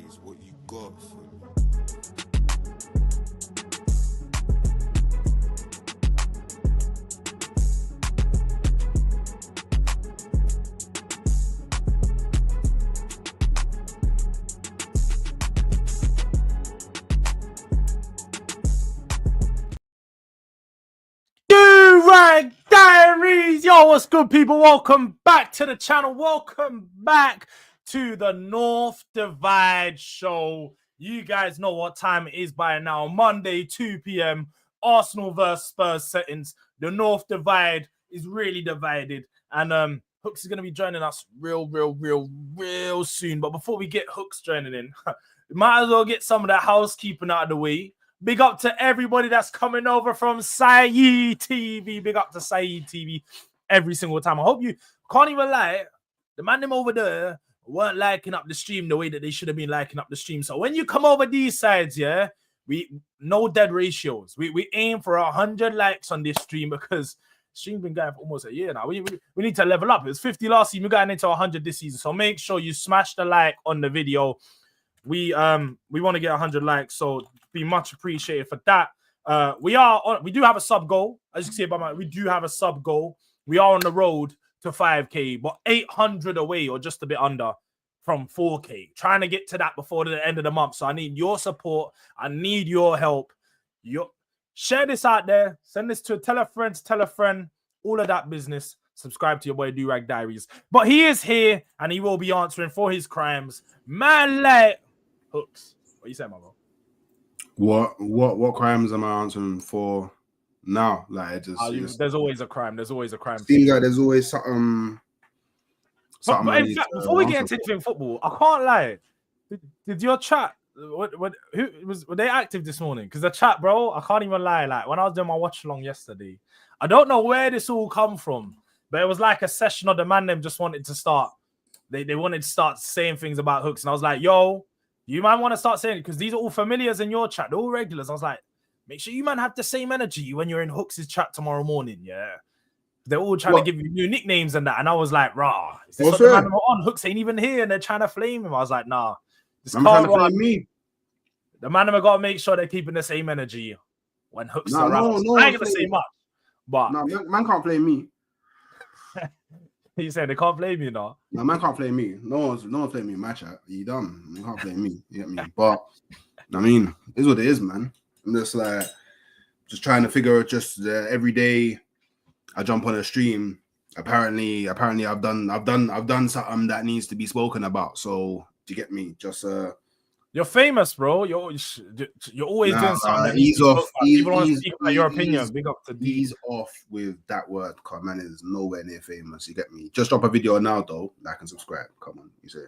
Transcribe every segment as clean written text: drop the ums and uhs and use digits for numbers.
is what you got for me. Durag Diaries! Yo, what's good, people? Welcome back to the channel. Welcome back to the North Divide Show. You guys know what time it is by now. Monday, 2 p.m. Arsenal versus Spurs settings. The North Divide is really divided. And Hooks is going to be joining us real soon. But before we get Hooks joining in, might as well get some of that housekeeping out of the way. Big up to everybody that's coming over from Saeed TV. Big up to Saeed TV every single time. I hope you can't even lie. The man them over there weren't liking up the stream the way that they should have been liking up the stream. So when you come over these sides, yeah, we no dead ratios. We aim for 100 likes on this stream because stream's been going for almost a year now. We need to level up. It was 50 last season. We're going into 100 this season. So make sure you smash the like on the video. We want to get 100 likes, so be much appreciated for that. We do have a sub goal, as you can see by we do have a sub goal. We are on the road to 5k, but 800 away or just a bit under from 4k. Trying to get to that before the end of the month. So I need your support. I need your help. Share this out there. Send this to tell a friend, all of that business. Subscribe to your boy Durag Diaries. But he is here and he will be answering for his crimes. Man, like Hooks. What you saying, my bro? What crimes am I answering for now? Like, there's always a crime. There's always a crime. Seems like there's always something. But in fact, before we get into anything football, I can't lie. Did your chat? Were they active this morning? Because the chat, bro, I can't even lie. Like when I was doing my watch along yesterday, I don't know where this all come from, but it was like a session of the man them just wanted to start. They wanted to start saying things about Hooks, and I was like, yo. You man want to start saying it because these are all familiars in your chat, they're all regulars. I was like, make sure you man have the same energy when you're in Hooks' chat tomorrow morning. Yeah, they're all trying to give you new nicknames and that, and I was like, rah, is this what the man on? Hooks ain't even here, and they're trying to flame him. I was like, nah, this can't trying to flame me. The man have got to make sure they're keeping the same energy when Hooks are around. No, I ain't gonna say much, but no, man can't flame me. You saying they can't blame you now? No, man can't blame me. No one's playing me in my chat. You dumb. You can't blame me. You get me? But I mean, it's what it is, man. I'm just trying to figure out every day I jump on a stream. Apparently I've done something that needs to be spoken about. So do you get me? You're famous, bro. You're always doing something. Ease off. People want to speak about your opinion. Big up to ease off with that word. Cause man is nowhere near famous. You get me? Just drop a video now, though. Like and subscribe. Come on, you say.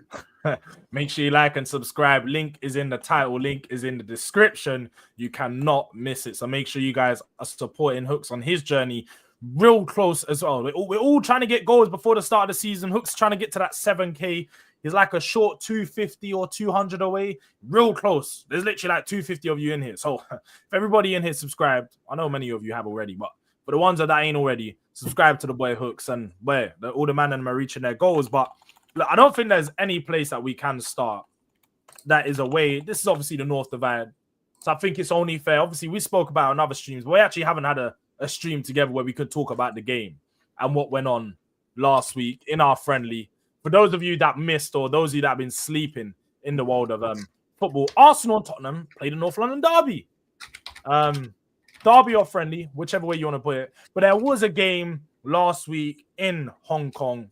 Make sure you like and subscribe. Link is in the title. Link is in the description. You cannot miss it. So make sure you guys are supporting Hooks on his journey. Real close as well. We're all trying to get goals before the start of the season. Hooks trying to get to that 7k. He's like a short 250 or 200 away. Real close. There's literally like 250 of you in here. So if everybody in here subscribed, I know many of you have already, but for the ones that ain't already, subscribe to the boy Hooks and all the man and them are reaching their goals. But look, I don't think there's any place that we can start that is away. This is obviously the North Divide. So I think it's only fair. Obviously, we spoke about on other streams, but we actually haven't had a stream together where we could talk about the game and what went on last week in our friendly. For those of you that missed or those of you that have been sleeping in the world of football, Arsenal and Tottenham played a North London derby. Derby or friendly, whichever way you want to put it. But there was a game last week in Hong Kong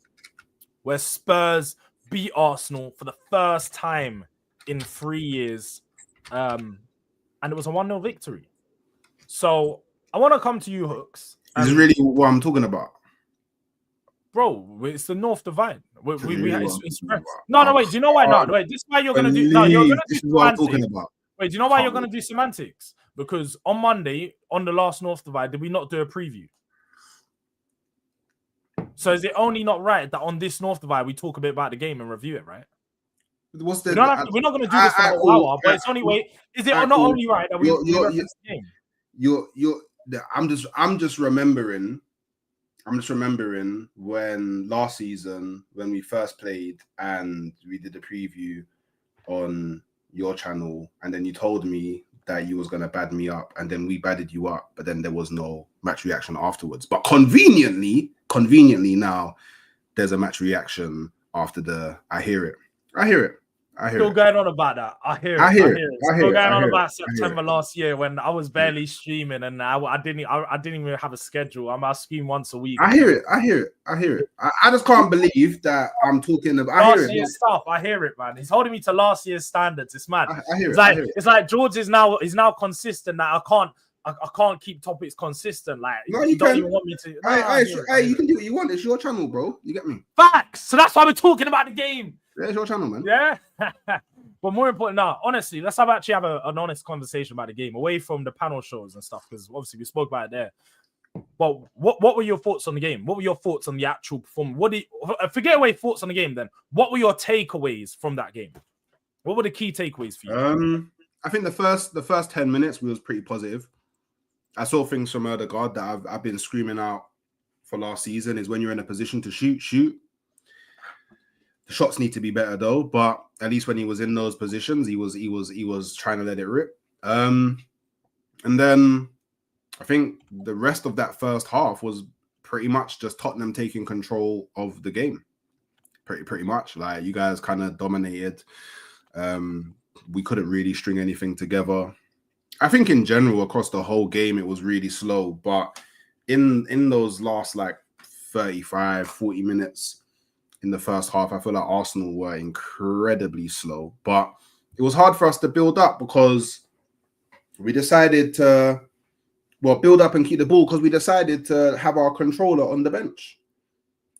where Spurs beat Arsenal for the first time in 3 years. And it was a 1-0 victory. So I want to come to you, Hooks. This is really what I'm talking about. Bro, it's the North Divide. No, wait. Do you know why? No, wait. This is why you're gonna do. No, you're gonna do semantics. Wait, do you know why you're gonna do semantics? Because on Monday, on the last North Divide, did we not do a preview? So is it only not right that on this North Divide we talk a bit about the game and review it, right? We're not going to do this for a whole hour, but it's only way. Is it not only right that we reference the game? I'm just remembering when last season when we first played and we did a preview on your channel, and then you told me that you was gonna bad me up, and then we badded you up, but then there was no match reaction afterwards. But conveniently now there's a match reaction after the I hear it. Still going on about that. I hear it. Still going on about September last year when I was barely streaming and I didn't even have a schedule. I stream once a week. I hear it. I just can't believe that I'm talking about last year's stuff. I hear it, man. He's holding me to last year's standards. It's mad. It's like Jords is now consistent. That I can't keep topics consistent. Like no, you don't even want me to. You can do what you want. It's your channel, bro. You get me? Facts. So that's why we're talking about the game. Yeah, it's your channel, man. Yeah. But more important now, honestly, let's have an honest conversation about the game away from the panel shows and stuff, because obviously we spoke about it there. But what were your thoughts on the game? What were your thoughts on the actual performance? Forget away thoughts on the game then. What were your takeaways from that game? What were the key takeaways for you? I think the first 10 minutes was pretty positive. I saw things from Odegaard that I've been screaming out for last season, is when you're in a position to shoot. The shots need to be better though, but at least when he was in those positions, he was trying to let it rip. And then I think the rest of that first half was pretty much just Tottenham taking control of the game. Pretty much. Like, you guys kind of dominated. We couldn't really string anything together. I think in general, across the whole game, it was really slow. But in those last like 35, 40 minutes in the first half, I feel like Arsenal were incredibly slow. But it was hard for us to build up because we decided to, build up and keep the ball, because we decided to have our controller on the bench.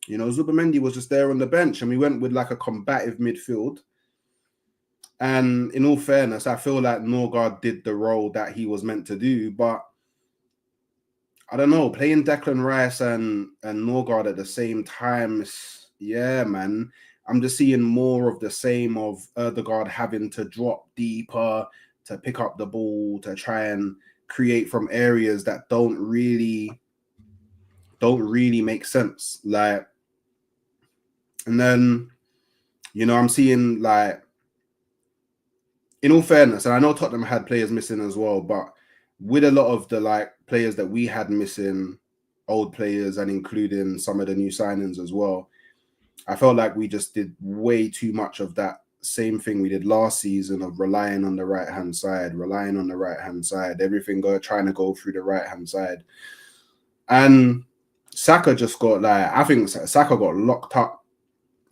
You know, Zubamendi was just there on the bench, and we went with like a combative midfield. And in all fairness, I feel like Norgard did the role that he was meant to do. But I don't know, playing Declan Rice and Norgard at the same time, yeah, man. I'm just seeing more of the same of Odegaard having to drop deeper, to pick up the ball, to try and create from areas that don't really make sense. Like, and then, you know, I'm seeing, like, in all fairness, and I know Tottenham had players missing as well, but with a lot of the like players that we had missing, old players, and including some of the new signings as well, I felt like we just did way too much of that same thing we did last season of relying on the right-hand side, everything trying to go through the right-hand side. And Saka just got, like, I think Saka got locked up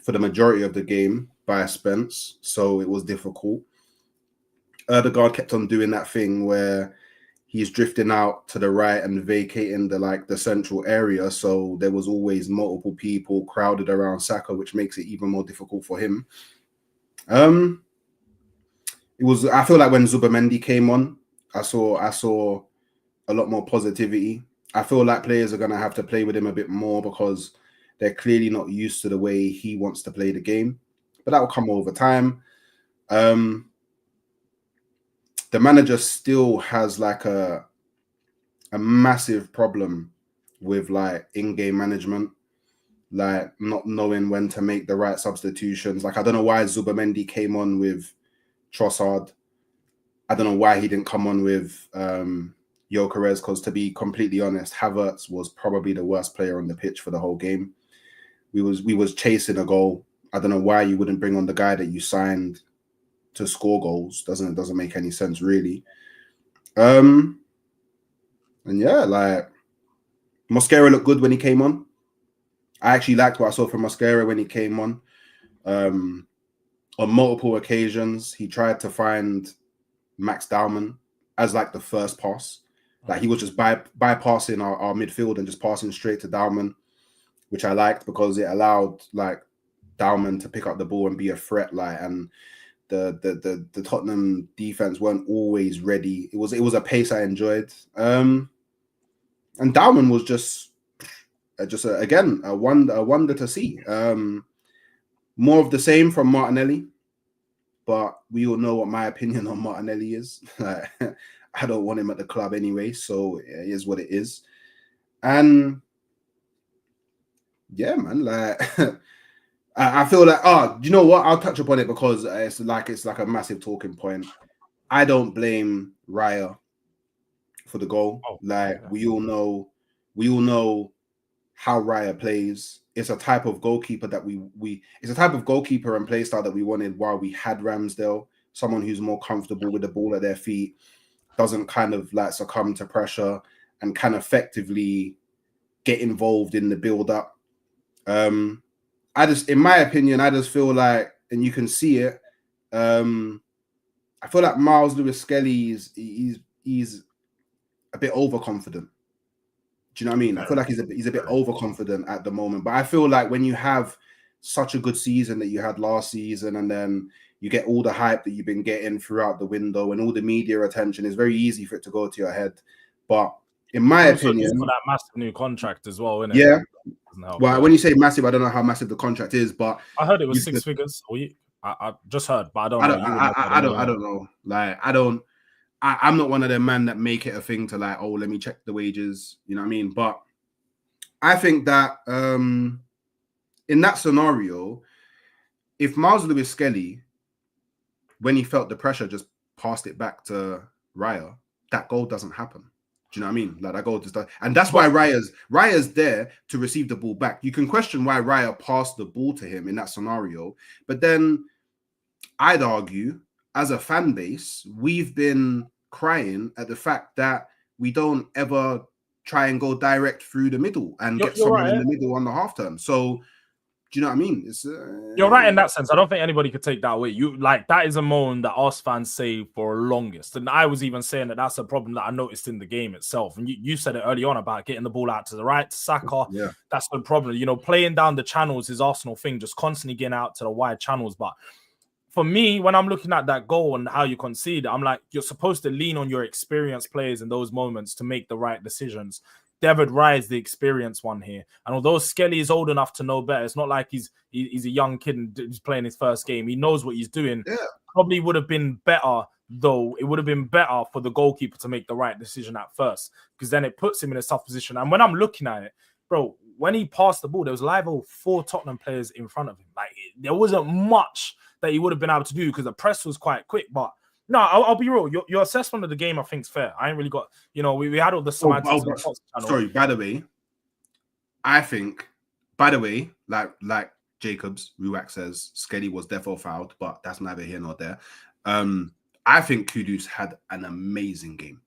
for the majority of the game by Spence, so it was difficult. Odegaard kept on doing that thing where he's drifting out to the right and vacating the central area, so there was always multiple people crowded around Saka, which makes it even more difficult for him. I feel like when Zubamendi came on, I saw a lot more positivity. I feel like players are going to have to play with him a bit more because they're clearly not used to the way he wants to play the game, but that will come over time. The manager still has like a massive problem with like in-game management, like not knowing when to make the right substitutions. Like, I don't know why Zubamendi came on with Trossard. I don't know why he didn't come on with Gyökeres, because to be completely honest, Havertz was probably the worst player on the pitch for the whole game. We was chasing a goal. I don't know why you wouldn't bring on the guy that you signed to score goals. Doesn't make any sense, really. And yeah, like, Mosquera looked good when he came on. I actually liked what I saw from Mosquera when he came on. On multiple occasions, he tried to find Max Daumann as like the first pass. Like, he was just bypassing our midfield and just passing straight to Daumann, which I liked because it allowed like Daumann to pick up the ball and be a threat. Like, and the Tottenham defense weren't always ready. It was a pace I enjoyed. And Daumann was just again a wonder to see. More of the same from Martinelli, but we all know what my opinion on Martinelli is. I don't want him at the club anyway, so it is what it is. And yeah, man, like I feel like, you know what? I'll touch upon it because it's like a massive talking point. I don't blame Raya for the goal. Oh, Like yeah. we all know how Raya plays. It's a type of goalkeeper that it's a type of goalkeeper and play style that we wanted while we had Ramsdale, someone who's more comfortable with the ball at their feet, doesn't kind of like succumb to pressure and can effectively get involved in the build up. In my opinion, I just feel like, and you can see it. I feel like Miles Lewis Skelly he's a bit overconfident. Do you know what I mean? I feel like he's a bit overconfident at the moment. But I feel like when you have such a good season that you had last season, and then you get all the hype that you've been getting throughout the window and all the media attention, it's very easy for it to go to your head. But in my opinion, for that massive new contract as well, isn't it? yeah. Well, Yeah. when you say massive, I don't know how massive the contract is, but I heard it was 6 figures. I just heard, but I don't know. I don't know. Like I'm not one of them men that make it a thing to like, oh, let me check the wages. You know what I mean? But I think that in that scenario, if Miles Lewis Skelly, when he felt the pressure, just passed it back to Raya, that goal doesn't happen. Do you know what I mean? Like that goal just does, and that's why Raya's there to receive the ball back. You can question why Raya passed the ball to him in that scenario, but then I'd argue, as a fan base, we've been crying at the fact that we don't ever try and go direct through the middle and get someone in the middle on the half turn. So, do you know what I mean? You're right in that sense. I don't think anybody could take that away. You like that is a moan that us fans say for longest, and I was even saying that that's a problem that I noticed in the game itself. And you said it early on about getting the ball out to the right, to Saka. Yeah, that's the problem. You know, playing down the channels is Arsenal thing, just constantly getting out to the wide channels. But for me, when I'm looking at that goal and how you concede, I'm like, you're supposed to lean on your experienced players in those moments to make the right decisions. David Raya is the experienced one here. And although Skelly is old enough to know better, it's not like he's a young kid and he's playing his first game. He knows what he's doing. Yeah. Probably would have been better, though. It would have been better for the goalkeeper to make the right decision at first, because then it puts him in a tough position. And when I'm looking at it, bro, when he passed the ball, there was live 4 Tottenham players in front of him. Like, there wasn't much that he would have been able to do because the press was quite quick. But no, I'll be real. Your assessment of the game, I think, is fair. I ain't really got, we had all the semantics. Sorry, by the way, I think, like Jacobs, Ruak says, Skelly was defo fouled, but that's neither here nor there. I think Kudus had an amazing game.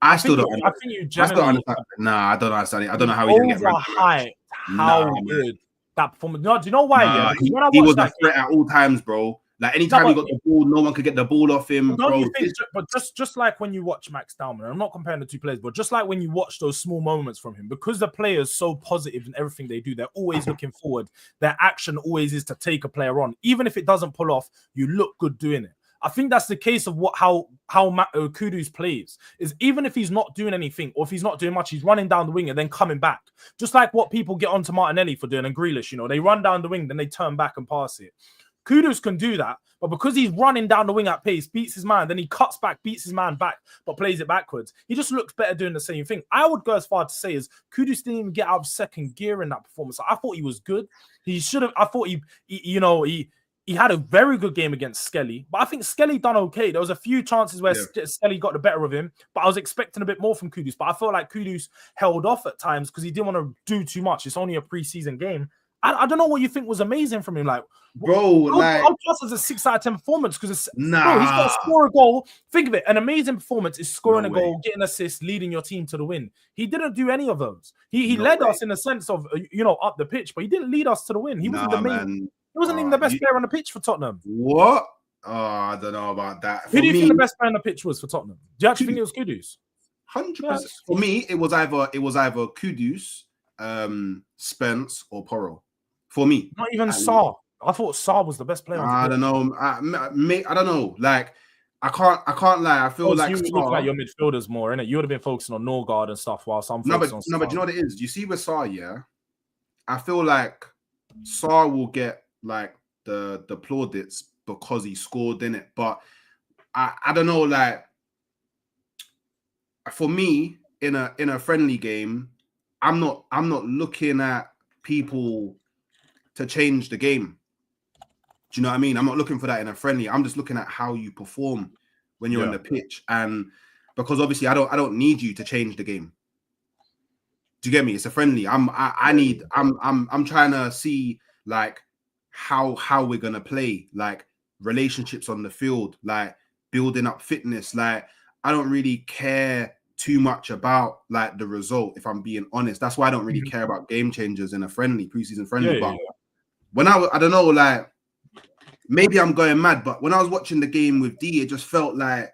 I still don't understand. Nah, I don't understand it. I don't know how he didn't get overhyped. How good that performance. No, do you know why? Nah, he was a threat at all times, bro. Like anytime he got the ball, no one could get the ball off him. Don't you think? But just like when you watch Max Dalman, I'm not comparing the two players, but just like when you watch those small moments from him, because the player is so positive in everything they do, they're always looking forward. Their action always is to take a player on, even if it doesn't pull off. You look good doing it. I think that's the case of how Kudus plays. Is even if he's not doing anything or if he's not doing much, he's running down the wing and then coming back. Just like what people get onto Martinelli for doing and Grealish, they run down the wing, then they turn back and pass it. Kudus can do that, but because he's running down the wing at pace, beats his man, then he cuts back, beats his man back, but plays it backwards. He just looks better doing the same thing. I would go as far to say is Kudus didn't even get out of second gear in that performance. I thought he was good. He should have. I thought he had a very good game against Skelly, but I think Skelly done okay. There was a few chances where Skelly got the better of him, but I was expecting a bit more from Kudus. But I felt like Kudus held off at times because he didn't want to do too much. It's only a preseason game. I don't know what you think was amazing from him. Like, bro, I'll class as a 6 out of 10 performance because bro, he's got to score a goal. Think of it, an amazing performance is scoring a goal, getting assists, leading your team to the win. He didn't do any of those. He led us in the sense of up the pitch, but he didn't lead us to the win. He wasn't the main. He wasn't even the best player on the pitch for Tottenham. What? Oh, I don't know about that. Who do you think the best player on the pitch was for Tottenham? Do you actually think it was Kudus? 100%. For me, it was either Kudus, Spence, or Porro. For me, not even Sarr. I thought Sarr was the best player. I don't know. I don't know. Like, I can't lie. I feel like you look like your midfielders more, innit? You would have been focusing on Norgard and stuff, while some but do you know what it is? Do you see with Sarr? Yeah, I feel like Sarr will get like the plaudits because he scored in it, but I don't know. Like, for me, in a friendly game, I'm not looking at people to change the game. Do you know what I mean? I'm not looking for that in a friendly. I'm just looking at how you perform when you're on the pitch, and because obviously I don't need you to change the game. Do you get me? It's a friendly. I'm trying to see like how we're gonna play, like relationships on the field, like building up fitness. Like I don't really care too much about like the result, if I'm being honest. That's why I don't really care about game changers in a friendly, preseason friendly. But when I don't know, like maybe I'm going mad, but when I was watching the game with D, it just felt like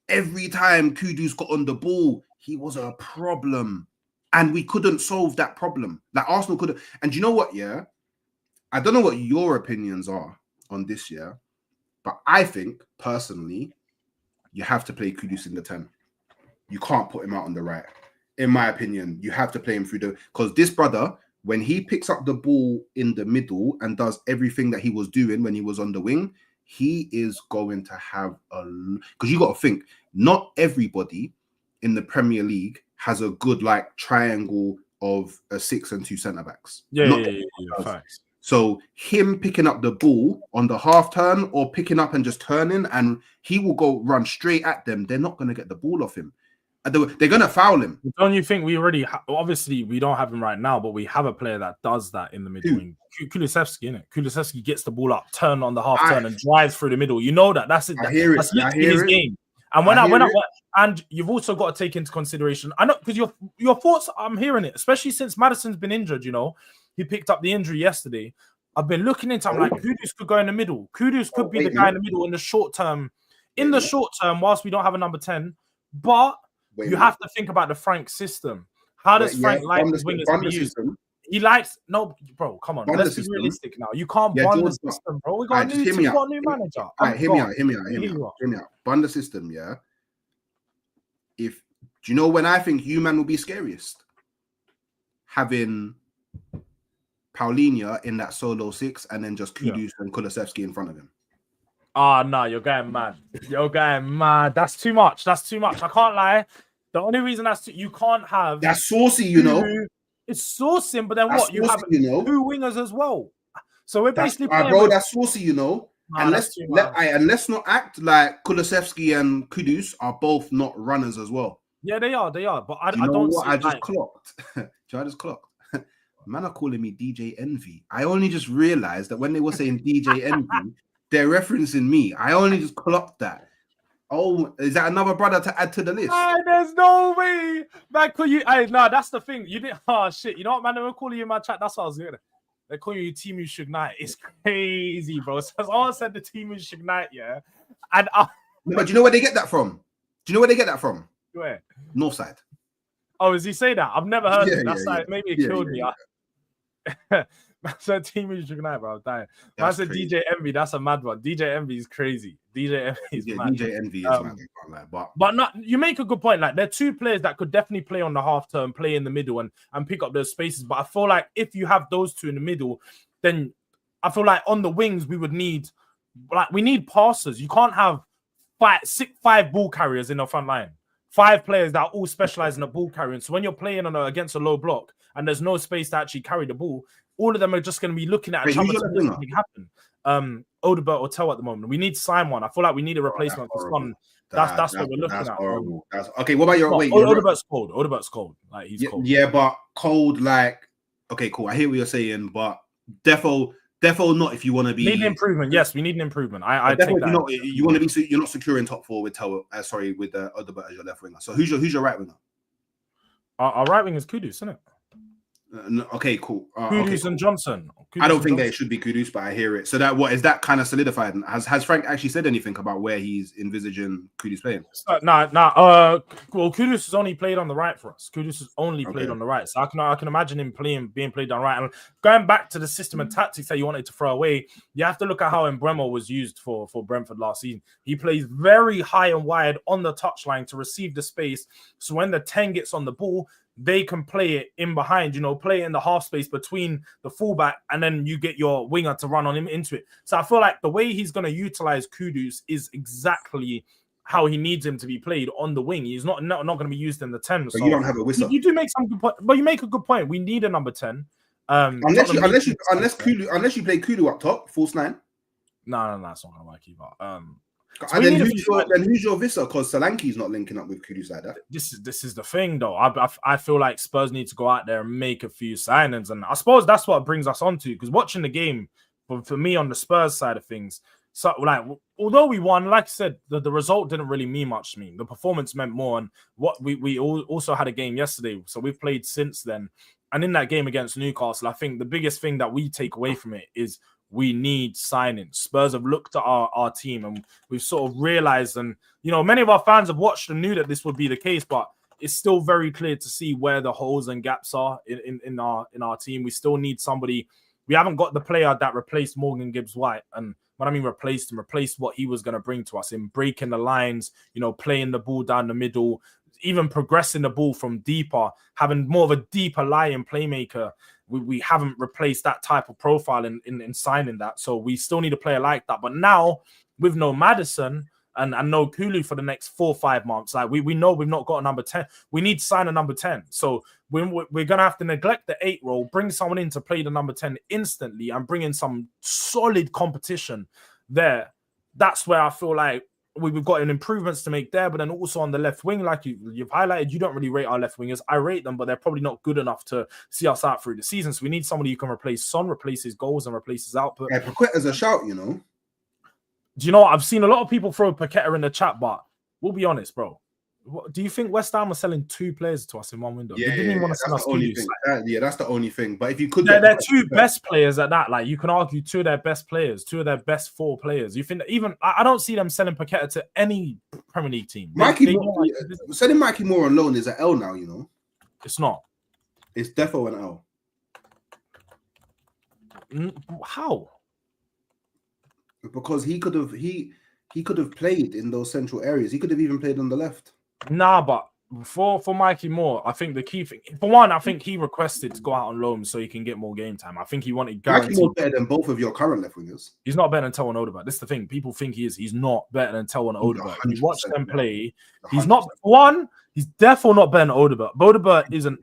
every time Kudus got on the ball, he was a problem. And we couldn't solve that problem. Like Arsenal couldn't. And you know what, yeah? I don't know what your opinions are on this year, but I think, personally, you have to play Kudus in the 10. You can't put him out on the right. In my opinion, you have to play him through the... Because this brother, when he picks up the ball in the middle and does everything that he was doing when he was on the wing, he is going to have a... Because you got to think, not everybody in the Premier League has a good like triangle of a 6 and 2 centre backs. Facts. So him picking up the ball on the half turn or picking up and just turning, and he will go run straight at them. They're not going to get the ball off him. They're going to foul him. Don't you think we already obviously we don't have him right now, but we have a player that does that in the middle. Kulusevski, innit? Kulusevski gets the ball up, turn on the half turn, and drives through the middle. You know that. That's it. That's literally his game. And and you've also got to take into consideration, I know, because your thoughts, I'm hearing it, especially since Maddison's been injured, you know, he picked up the injury yesterday. I've been looking into, I'm like, Kudus could go in the middle. Kudus could be the guy in the middle in the short term. Whilst we don't have a number 10, but you have to think about the Frank system. How does Frank like his wingers to be used? He likes, no, bro, come on. Let's be realistic now. You can't bond the system, bro. We got a new manager. Hear me out. Bond the system, yeah. Do you know when I think man will be scariest? Having Paulinho in that solo 6 and then just Kudus and Kulusevski in front of him. No, you're going mad. That's too much. I can't lie. The only reason you can't have... That's saucy, you know. It's saucing, but then what? You have 2 wingers as well. So we're basically playing... Bro, that's saucy, you know. And let's not act like Kulusevski and Kudus are both not runners as well. Yeah, they are. But I don't know what I just clocked. I just clocked. Man are calling me DJ Envy. I only just realized that when they were saying DJ Envy, they're referencing me. I only just clocked that. Oh, is that another brother to add to the list? There's no way. Man, that's the thing. You didn't. Oh shit. You know what, man? They were calling you in my chat. That's what I was doing. They're calling you Team Shug Knight. It's crazy, bro. So someone said the Team Shug Knight, yeah. And but do you know where they get that from? Where? Northside. Oh, does he say that? I've never heard it. That's like maybe it killed me. Man said Team Shug Knight, bro. I'm dying. Man said DJ Envy. That's a mad one. DJ Envy is crazy. DJ Envy is mad. DJ Envy is mad. But not. You make a good point. Like they're 2 players that could definitely play on the half turn, play in the middle, and pick up those spaces. But I feel like if you have those 2 in the middle, then I feel like on the wings we need passers. You can't have 5 ball carriers in the front line. 5 players that all specialize in the ball carrying. So when you're playing against a low block and there's no space to actually carry the ball, all of them are just going to be looking at each other to make something happen. Odobert or Tell at the moment. We need to sign one. I feel like we need a replacement for Son. That's what we're looking at. Horrible. Okay, what about your... Odobert's cold. Odobert's cold. Like, he's cold. Yeah, but cold, like... Okay, cool. I hear what you're saying, but defo not if you want to be... Need an improvement. Yes, we need an improvement. I take that. You want to be... You're not secure in top 4 with with Odobert as your left winger. So who's your right winger? Our right wing is Kudus, isn't it? Okay, cool. Kudus and Johnson. I don't think that it should be Kudus, but I hear it. So is that kind of solidified? Has Frank actually said anything about where he's envisaging Kudus playing? Well, Kudus has only played on the right for us. Kudus has only played on the right, so I can imagine him being played on right. And going back to the system and tactics that you wanted to throw away, you have to look at how Mbeumo was used for Brentford last season. He plays very high and wide on the touchline to receive the space. So when the 10 gets on the ball, they can play it in behind, play it in the half space between the fullback, and then you get your winger to run on him into it. So I feel like the way he's going to utilize Kudus is exactly how he needs him to be played on the wing. He's not going to be used in the 10. But you don't have a whistle. You do make some good point, but you make a good point. We need a number 10. Unless Tottenham need you play Kulu up top, false nine. No, it's not gonna work either. So And we then need a few who's your Vista? Because Solanke's not linking up with Kudus like that. This is the thing though. I feel like Spurs need to go out there and make a few signings, and I suppose that's what brings us on to, because watching the game for me on the Spurs side of things, so like although we won, like I said, the result didn't really mean much to me. The performance meant more, and what we also had a game yesterday, so we've played since then. And in that game against Newcastle, I think the biggest thing that we take away from it is we need signings. Spurs have looked at our team and we've sort of realized, and many of our fans have watched and knew that this would be the case, but it's still very clear to see where the holes and gaps are in our team. We still need somebody. We haven't got the player that replaced Morgan Gibbs-White, and when I mean replaced what he was going to bring to us in breaking the lines, playing the ball down the middle, even progressing the ball from deeper, having more of a deeper lying playmaker. We haven't replaced that type of profile in signing that. So we still need a player like that. But now, with no Maddison and no Kulu for the next 4 or 5 months, like we know we've not got a number 10. We need to sign a number 10. So we're going to have to neglect the 8 role, bring someone in to play the number 10 instantly, and bring in some solid competition there. That's where I feel like we've got improvements to make there, but then also on the left wing, like you've highlighted, you don't really rate our left wingers. I rate them, but they're probably not good enough to see us out through the season. So we need somebody who can replace Son, replace his goals, and replace his output. Yeah, Paqueta's a shout, Do you know what? I've seen a lot of people throw Paqueta in the chat, but we'll be honest, bro. Do you think West Ham are selling 2 players to us in one window? Yeah, they didn't even want to sell us that's the only thing. But if you could, they're 2 best players at that. Like you can argue 2 of their best players, 2 of their best 4 players. You think even I don't see them selling Paqueta to any Premier League team. Selling Mikey Moore on loan is an L now. It's not. It's defo an L. How? Because he could have played in those central areas. He could have even played on the left. Nah, but for Mikey Moore, I think the key thing, for one, I think he requested to go out on loan so he can get more game time. I think he wanted guaranteed. Mikey Moore better than both of your current left wingers. He's not better than Telwan Odegaard. This is the thing. People think he is. He's not better than Telwan Odegaard. You watch them play. 100%. He's not one. He's definitely not better than Odegaard. Odegaard is a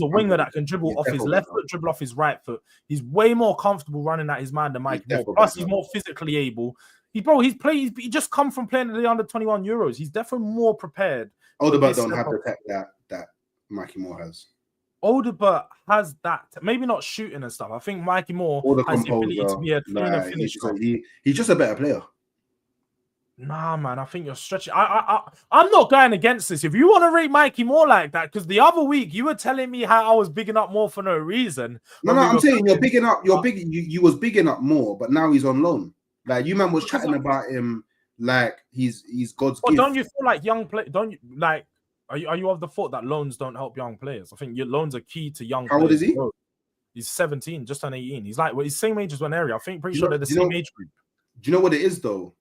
winger that can dribble off his left foot, dribble off his right foot. He's way more comfortable running at his man than Mikey Moore. Plus, he's more physically able. He just come from playing the under 21 Euros. He's definitely more prepared. Odegaard don't have the tech that Mikey Moore has. Odegaard has that. Maybe not shooting and stuff. I think Mikey Moore has the ability to be a cleaner finisher. He's just a better player. Nah, man, I think you're stretching. I'm not going against this. If you want to rate Mikey Moore like that, because the other week you were telling me how I was bigging up Moore for no reason. No, I'm saying you're bigging up. You was bigging up Moore, but now he's on loan. Like you man was chatting about him like he's God's gift. Don't you feel like young play? Don't you like? Are you of the thought that loans don't help young players? I think your loans are key to young. How old is he? He's 17, just turned 18. He's like he's same age as Nwaneri. I think pretty sure they're the same age group. Do you know what it is though?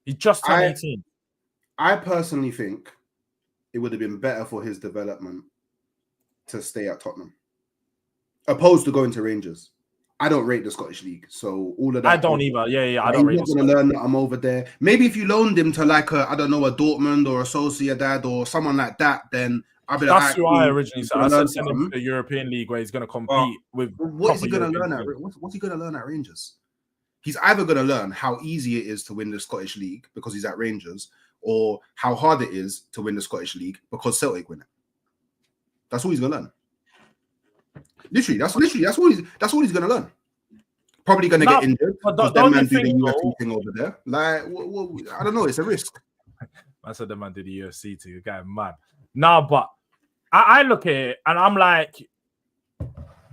He just turned 18. I personally think it would have been better for his development to stay at Tottenham, opposed to going to Rangers. I don't rate the Scottish League, so all of that. I don't either. Yeah. I don't rate. He's not going to learn that I'm over there. Maybe if you loaned him to like a Dortmund or a Sociedad or someone like that, then I'll be like. That's who I originally said. I said send him to the European League where he's going to compete with. What is he going to learn at? What's he going to learn at Rangers? He's either going to learn how easy it is to win the Scottish League because he's at Rangers, or how hard it is to win the Scottish League because Celtic win it. That's all he's going to learn. Literally, that's all he's gonna learn. Probably gonna get injured because that man do the UFC thing over there. Like, I don't know. It's a risk. I said the man did the UFC to you, guy, man. Nah, but I look at it and I'm like,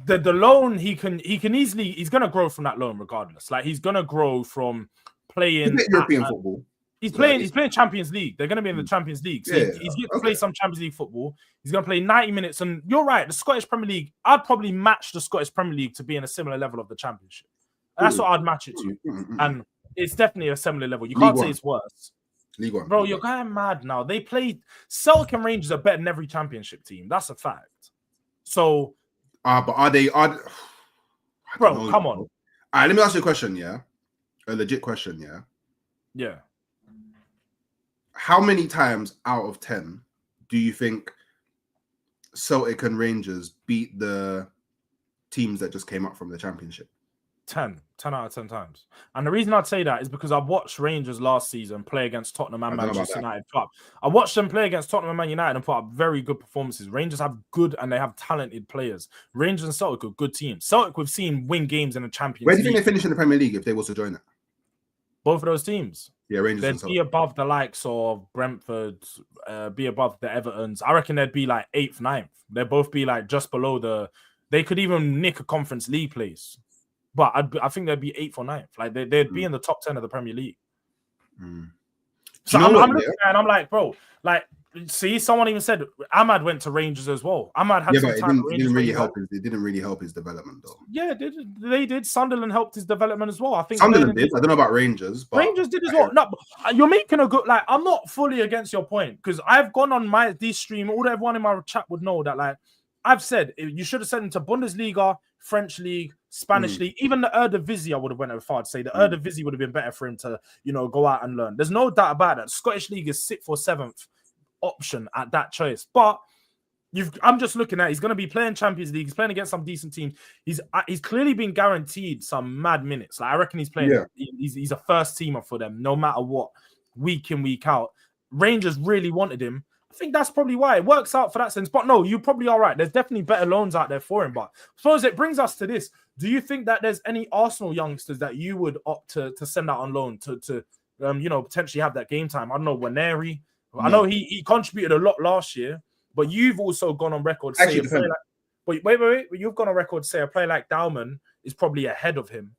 the loan he's gonna grow from that loan regardless. Like he's gonna grow from playing European football. He's playing Champions League. They're going to be in the Champions League. So he's going to play some Champions League football. He's going to play 90 minutes. And you're right, the Scottish Premier League, I'd probably match the Scottish Premier League to be in a similar level of the Championship. That's what I'd match it to. And it's definitely a similar level. You can't say it's worse. League One. Bro, you're going mad now. They played Celtic and Rangers are better than every Championship team. That's a fact. So. But are they? Bro, come on. All right, let me ask you a question, yeah? A legit question, yeah? Yeah. How many times out of 10 do you think Celtic and Rangers beat the teams that just came up from the Championship. 10 out of 10 times. And the reason I'd say that is because I watched Rangers last season play against Tottenham and Manchester United. I watched them play against Tottenham and Man United and put up very good performances. Rangers have good and they have talented players. Rangers and Celtic are good teams. Celtic we've seen win games in the Champions League. Where do you think they finish in the Premier League if they was to join it? Both of those teams. Yeah, Rangers and They'd Celtic. be above the likes of Brentford, be above the Evertons. I reckon they'd be like 8th, 9th. They'd both be like just below the... They could even nick a Conference League place. But I think they'd be 8th or 9th. Like they'd be in the top 10 of the Premier League. So I'm looking at it and I'm like, bro, like, see, someone even said Ahmad went to Rangers as well. Ahmad had some time. It didn't really help his development though. Yeah, they did. Sunderland helped his development as well. I think Sunderland did. I don't know about Rangers, but Rangers did as well. No, you're making a good. Like, I'm not fully against your point because I've gone on this stream. Everyone in my chat would know that. Like, I've said you should have sent him to Bundesliga, French League, Spanish League, even the Eredivisie. I would have went as far to say the Eredivisie would have been better for him to, go out and learn. There's no doubt about that. Scottish League is 6th or 7th option at that choice. But I'm just looking at he's going to be playing Champions League. He's playing against some decent teams. He's clearly been guaranteed some mad minutes. Like I reckon he's playing. Yeah. He's a first teamer for them, no matter what, week in week out. Rangers really wanted him. I think that's probably why it works out for that sense. But no, you probably are right. There's definitely better loans out there for him. But I suppose it brings us to this. Do you think that there's any Arsenal youngsters that you would opt to send out on loan to potentially have that game time? I don't know, Nwaneri. No. I know he contributed a lot last year, but you've also gone on record say a player like, wait. You've gone on record to say a player like Dauman is probably ahead of him,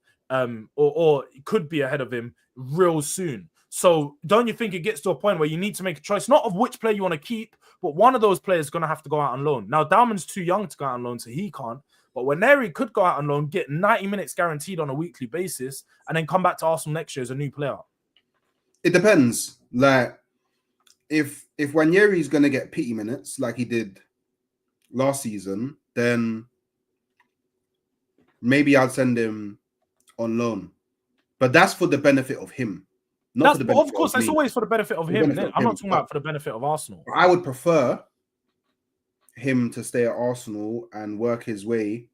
or could be ahead of him real soon. So don't you think it gets to a point where you need to make a choice, not of which player you want to keep, but one of those players is going to have to go out on loan. Now, Dauman's too young to go out on loan, so he can't. But Nwaneri could go out on loan, get 90 minutes guaranteed on a weekly basis, and then come back to Arsenal next year as a new player. It depends. Like, if Nwaneri is going to get pity minutes like he did last season, then maybe I'd send him on loan. But that's for the benefit of him. Not for the benefit of course, that's always for the benefit of him. I'm not talking about for the benefit of Arsenal. I would prefer him to stay at Arsenal and work his way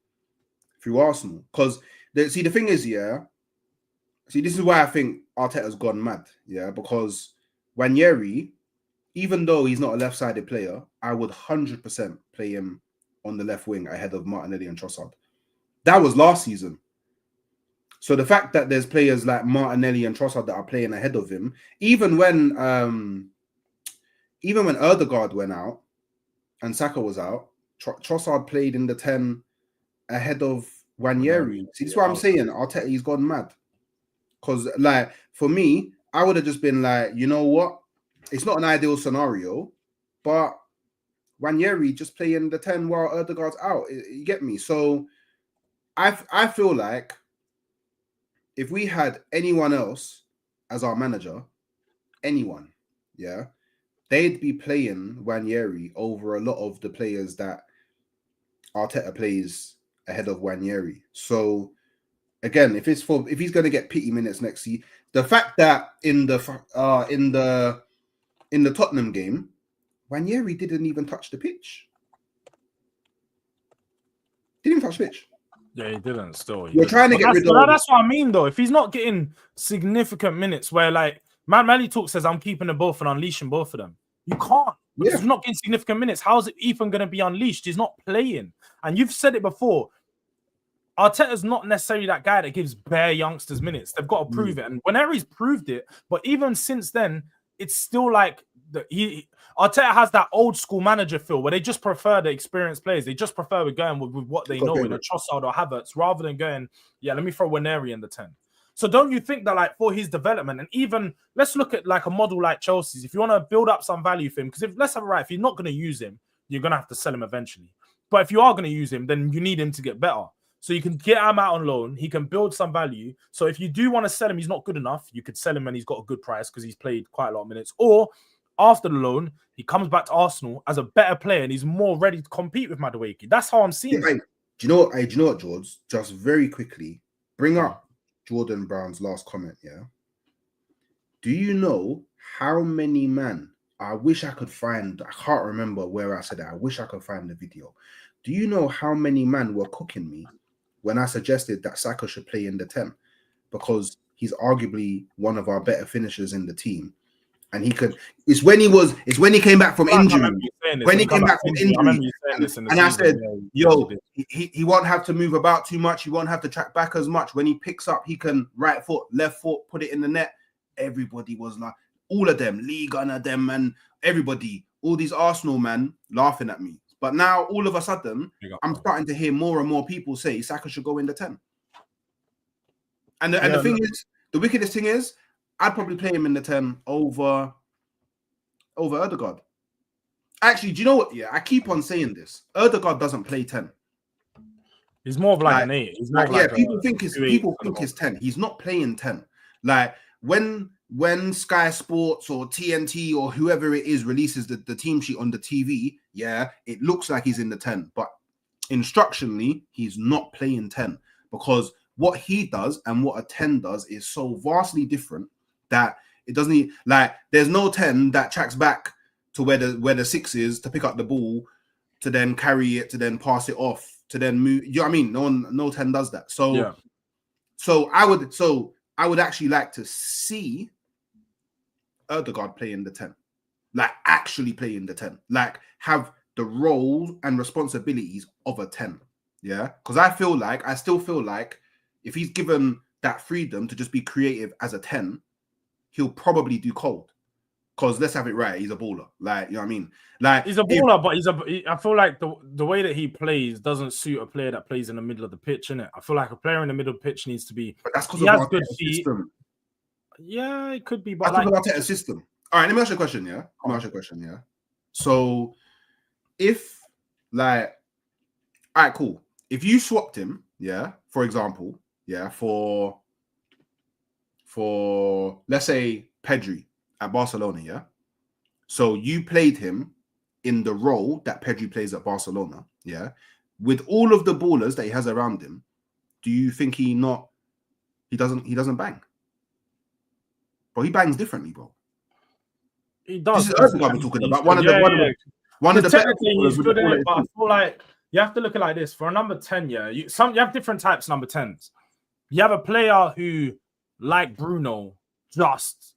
through Arsenal. Because, the thing is, this is why I think Arteta's gone mad, because Nwaneri, even though he's not a left-sided player, I would 100% play him on the left wing ahead of Martinelli and Trossard. That was last season. So the fact that there's players like Martinelli and Trossard that are playing ahead of him, even when Ødegaard went out and Saka was out, Trossard played in the 10 ahead of Nwaneri. See, this is what I'm saying. Arteta, he's gone mad. Because, like, for me, I would have just been like, you know what? It's not an ideal scenario, but Nwaneri just play in the 10 while Ødegaard's out. You get me? So I feel like if we had anyone else as our manager, anyone, they'd be playing Nwaneri over a lot of the players that Arteta plays ahead of Nwaneri. So again, if he's going to get pity minutes next season, the fact that in the Tottenham game, Nwaneri didn't even touch the pitch. Didn't even touch the pitch. Yeah, he didn't. Still, you're trying to get rid of. That's what I mean, though. If he's not getting significant minutes, where like Manly Talk says, I'm keeping them both and unleashing both of them. You can't. Because he's not getting significant minutes. How's Ethan going to be unleashed? He's not playing. And you've said it before. Arteta's not necessarily that guy that gives bare youngsters minutes. They've got to prove it. And Nwaneri's proved it. But even since then, it's still like Arteta has that old school manager feel where they just prefer the experienced players. They just prefer going with what they know in a Trossard or Havertz rather than going, let me throw Nwaneri in the 10. So don't you think that like for his development, and even let's look at like a model like Chelsea's, if you want to build up some value for him, because let's have it right, if you're not going to use him, you're going to have to sell him eventually. But if you are going to use him, then you need him to get better. So you can get him out on loan. He can build some value. So if you do want to sell him, he's not good enough. You could sell him and he's got a good price because he's played quite a lot of minutes. Or after the loan, he comes back to Arsenal as a better player and he's more ready to compete with Madueke. That's how I'm seeing it. Do you know what, Jords? Just very quickly, bring up Jordan Brown's last comment, Do you know how many men? I wish I could find, I can't remember where I said it. I wish I could find the video. Do you know how many men were cooking me when I suggested that Saka should play in the 10 because he's arguably one of our better finishers in the team. And he could. It's when he came back from injury. When he came back from injury, and I said, "Yo, he won't have to move about too much. He won't have to track back as much. When he picks up, he can right foot, left foot, put it in the net." Everybody was like, all of them, Lee Gunner, them, and everybody, all these Arsenal man laughing at me. But now, all of a sudden, I'm starting to hear more and more people say Saka should go in the 10. And the thing is, the wickedest thing is, I'd probably play him in the 10 over Ødegaard. Actually, do you know what? Yeah, I keep on saying this. Ødegaard doesn't play 10. He's more of like an 8. He's more people think he's 10. He's not playing 10. Like when Sky Sports or TNT or whoever it is releases the team sheet on the TV, yeah, it looks like he's in the 10. But instructionally, he's not playing 10 because what he does and what a 10 does is so vastly different that it doesn't need, like there's no 10 that tracks back to where the 6 is to pick up the ball, to then carry it, to then pass it off, to then move. You know what I mean? No 10 does that. So I would actually like to see Ødegaard play in the 10. Like actually play in the 10. Like have the role and responsibilities of a 10. Yeah. Because I still feel like if he's given that freedom to just be creative as a 10, he'll probably do cold. Because let's have it right, he's a baller. Like, you know what I mean? Like he's a baller, but I feel like the way that he plays doesn't suit a player that plays in the middle of the pitch, innit? I feel like a player in the middle of the pitch needs to be. But that's because of our system. Yeah, it could be. But that's because of our system. All right, let me ask you a question. Yeah. So, if all right, cool. If you swapped him, yeah, for example, yeah, for let's say Pedri at Barcelona, yeah. So you played him in the role that Pedri plays at Barcelona, yeah. With all of the ballers that he has around him, do you think he doesn't bang? Bro, he bangs differently, bro. He does. This is Ødegaard we're talking about. One of the better he's good in it, but I feel like you have to look at it like this. For a number 10, yeah, you have different types of number 10s. You have a player who, like Bruno,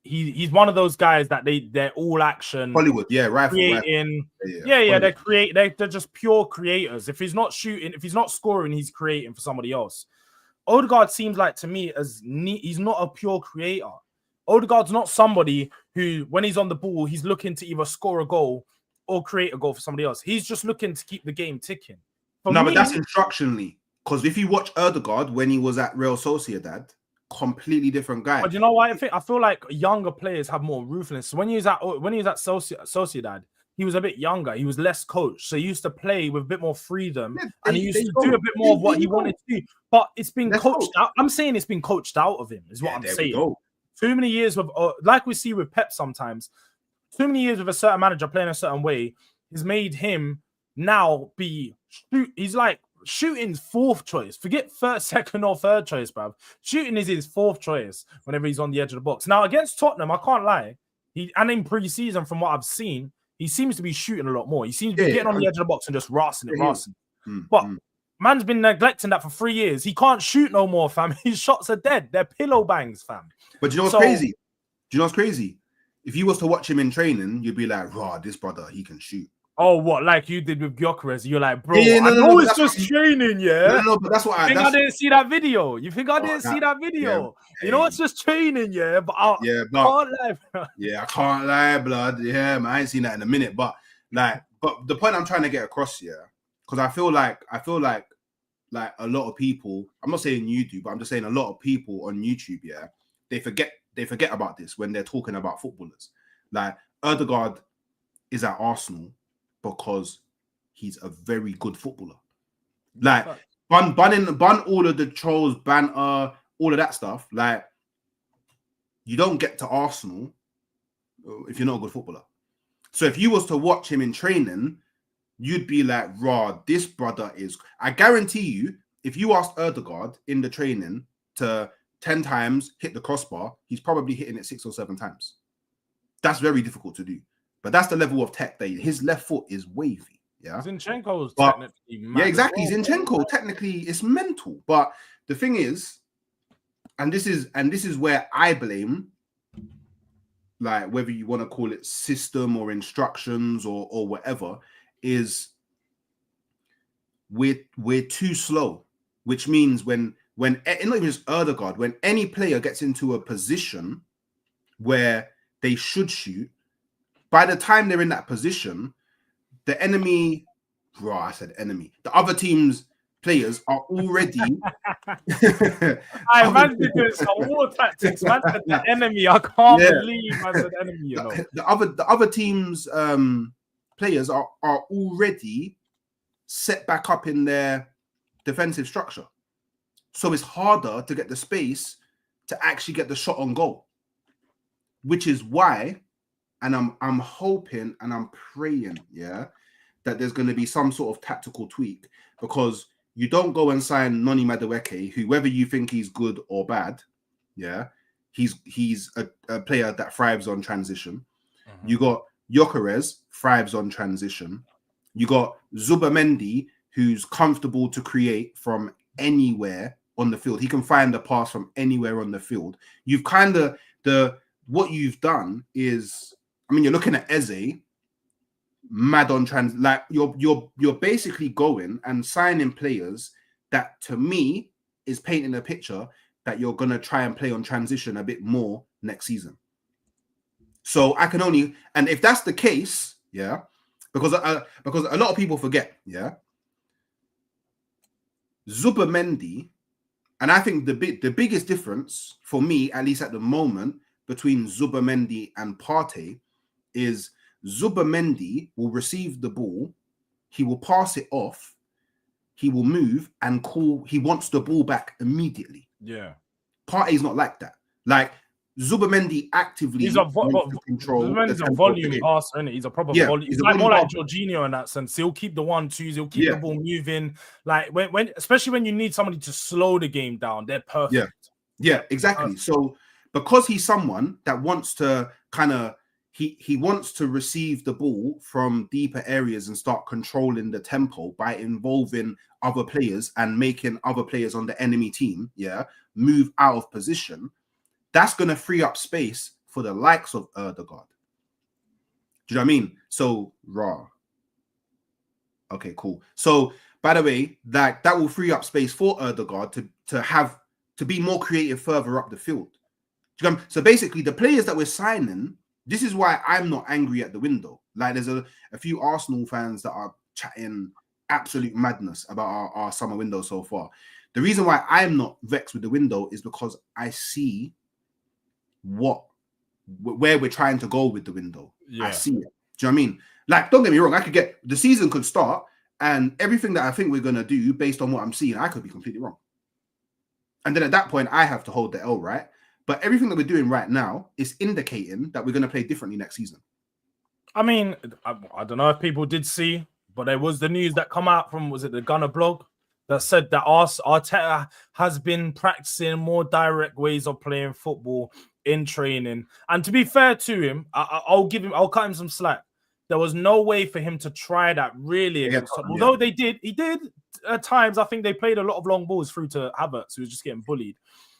he's one of those guys that they're all action. Hollywood, yeah, rifle. Yeah, they're just pure creators. If he's not shooting, if he's not scoring, he's creating for somebody else. Ødegaard seems like to me he's not a pure creator. Ødegaard's not somebody who, when he's on the ball, he's looking to either score a goal or create a goal for somebody else. He's just looking to keep the game ticking. But that's instructionally. Because if you watch Ødegaard when he was at Real Sociedad, completely different guy. But you know what? I feel like younger players have more ruthlessness. So when he was at Sociedad, he was a bit younger. He was less coached, so he used to play with a bit more freedom, and he used to do a bit more of what he wanted to do. But it's been coached out. I'm saying it's been coached out of him. Is what I'm saying. Too many years with, like we see with Pep sometimes. Too many years with a certain manager playing a certain way has made him now be. He's like. Shooting's fourth choice. Forget second or third choice, bruv. Shooting is his fourth choice whenever he's on the edge of the box. Now, against Tottenham, I can't lie. And in pre-season, from what I've seen, he seems to be shooting a lot more. He seems to be getting on the edge of the box and just rassing it. But man's been neglecting that for 3 years. He can't shoot no more, fam. His shots are dead. They're pillow bangs, fam. But do you know what's crazy? Do you know what's crazy? If you was to watch him in training, you'd be like, "Raw, this brother, he can shoot." Oh, what? Like you did with Gyökeres? You're like, bro, I know it's just training, yeah? No, but that's what I think I didn't see that video. You think I didn't see that video? Yeah, you know, it's just training, yeah? But I can't lie, bro. Yeah, I can't lie, blood. Yeah, man, I ain't seen that in a minute. But the point I'm trying to get across here, because I feel like a lot of people, I'm not saying you do, but I'm just saying a lot of people on YouTube, yeah, they forget about this when they're talking about footballers. Like Ødegaard is at Arsenal because he's a very good footballer. Like, ban all of the trolls, banter, all of that stuff. Like, you don't get to Arsenal if you're not a good footballer. So if you was to watch him in training, you'd be like, raw, this brother is... I guarantee you, if you asked Ødegaard in the training to 10 times hit the crossbar, he's probably hitting it 6 or 7 times. That's very difficult to do. But that's the level of tech that his left foot is wavy. Yeah, Zinchenko's but technically yeah, mad as exactly. well. Zinchenko technically it's mental, but the thing is, and this is where I blame, like whether you want to call it system or instructions or whatever, is we're too slow, which means when not even just Erdegaard, when any player gets into a position where they should shoot, by the time they're in that position, the enemy, I said enemy, the other team's players are already. I man did doing some war tactics. Man said the enemy. I can't believe man said enemy. You know, the other team's players are already set back up in their defensive structure, so it's harder to get the space to actually get the shot on goal. Which is why, and I'm hoping and I'm praying, that there's going to be some sort of tactical tweak, because you don't go and sign Noni Madueke, who, whether you think he's good or bad, he's a player that thrives on transition. Mm-hmm. You got Gyökeres, thrives on transition. You got Zubamendi, who's comfortable to create from anywhere on the field. He can find the pass from anywhere on the field. You've kind of what you've done is, I mean, you're looking at Eze, mad on like you're basically going and signing players that, to me, is painting a picture that you're gonna try and play on transition a bit more next season. So I can only, and if that's the case, because a lot of people forget, Zubamendi, and I think the biggest difference for me, at least at the moment, between Zubamendi and Partey is Zubamendi will receive the ball, he will pass it off, he will move and he wants the ball back immediately. Yeah. Partey's not like that. Like, Zubamendi actively wants to control. Zubamendi's a volume passer, isn't it? He's a proper volume. He's like more like Jorginho in that sense. He'll keep the 1-2s. He'll keep the ball moving. Like when especially when you need somebody to slow the game down, they're perfect. Yeah, exactly. So because he's someone that wants to kind of he wants to receive the ball from deeper areas and start controlling the tempo by involving other players and making other players on the enemy team, move out of position. That's going to free up space for the likes of Erdegaard. Do you know what I mean? So, okay, cool. So, by the way, that will free up space for Erdegaard to be more creative further up the field. Do you know? So basically, the players that we're signing, this is why I'm not angry at the window. Like, there's a few Arsenal fans that are chatting absolute madness about our summer window so far. The reason why I'm not vexed with the window is because I see where we're trying to go with the window. I see it. Do you know what I mean? Like, don't get me wrong, the season could start and everything that I think we're gonna do based on what I'm seeing, I could be completely wrong. And then at that point, I have to hold the L, right? But everything that we're doing right now is indicating that we're gonna play differently next season. I mean, I don't know if people did see, but there was the news that come out from, was it the Gunner blog, that said that Arteta has been practicing more direct ways of playing football in training. And to be fair to him, I'll cut him some slack. There was no way for him to try that really against Tottenham. Although he did at times. I think they played a lot of long balls through to Havertz, who was just getting bullied.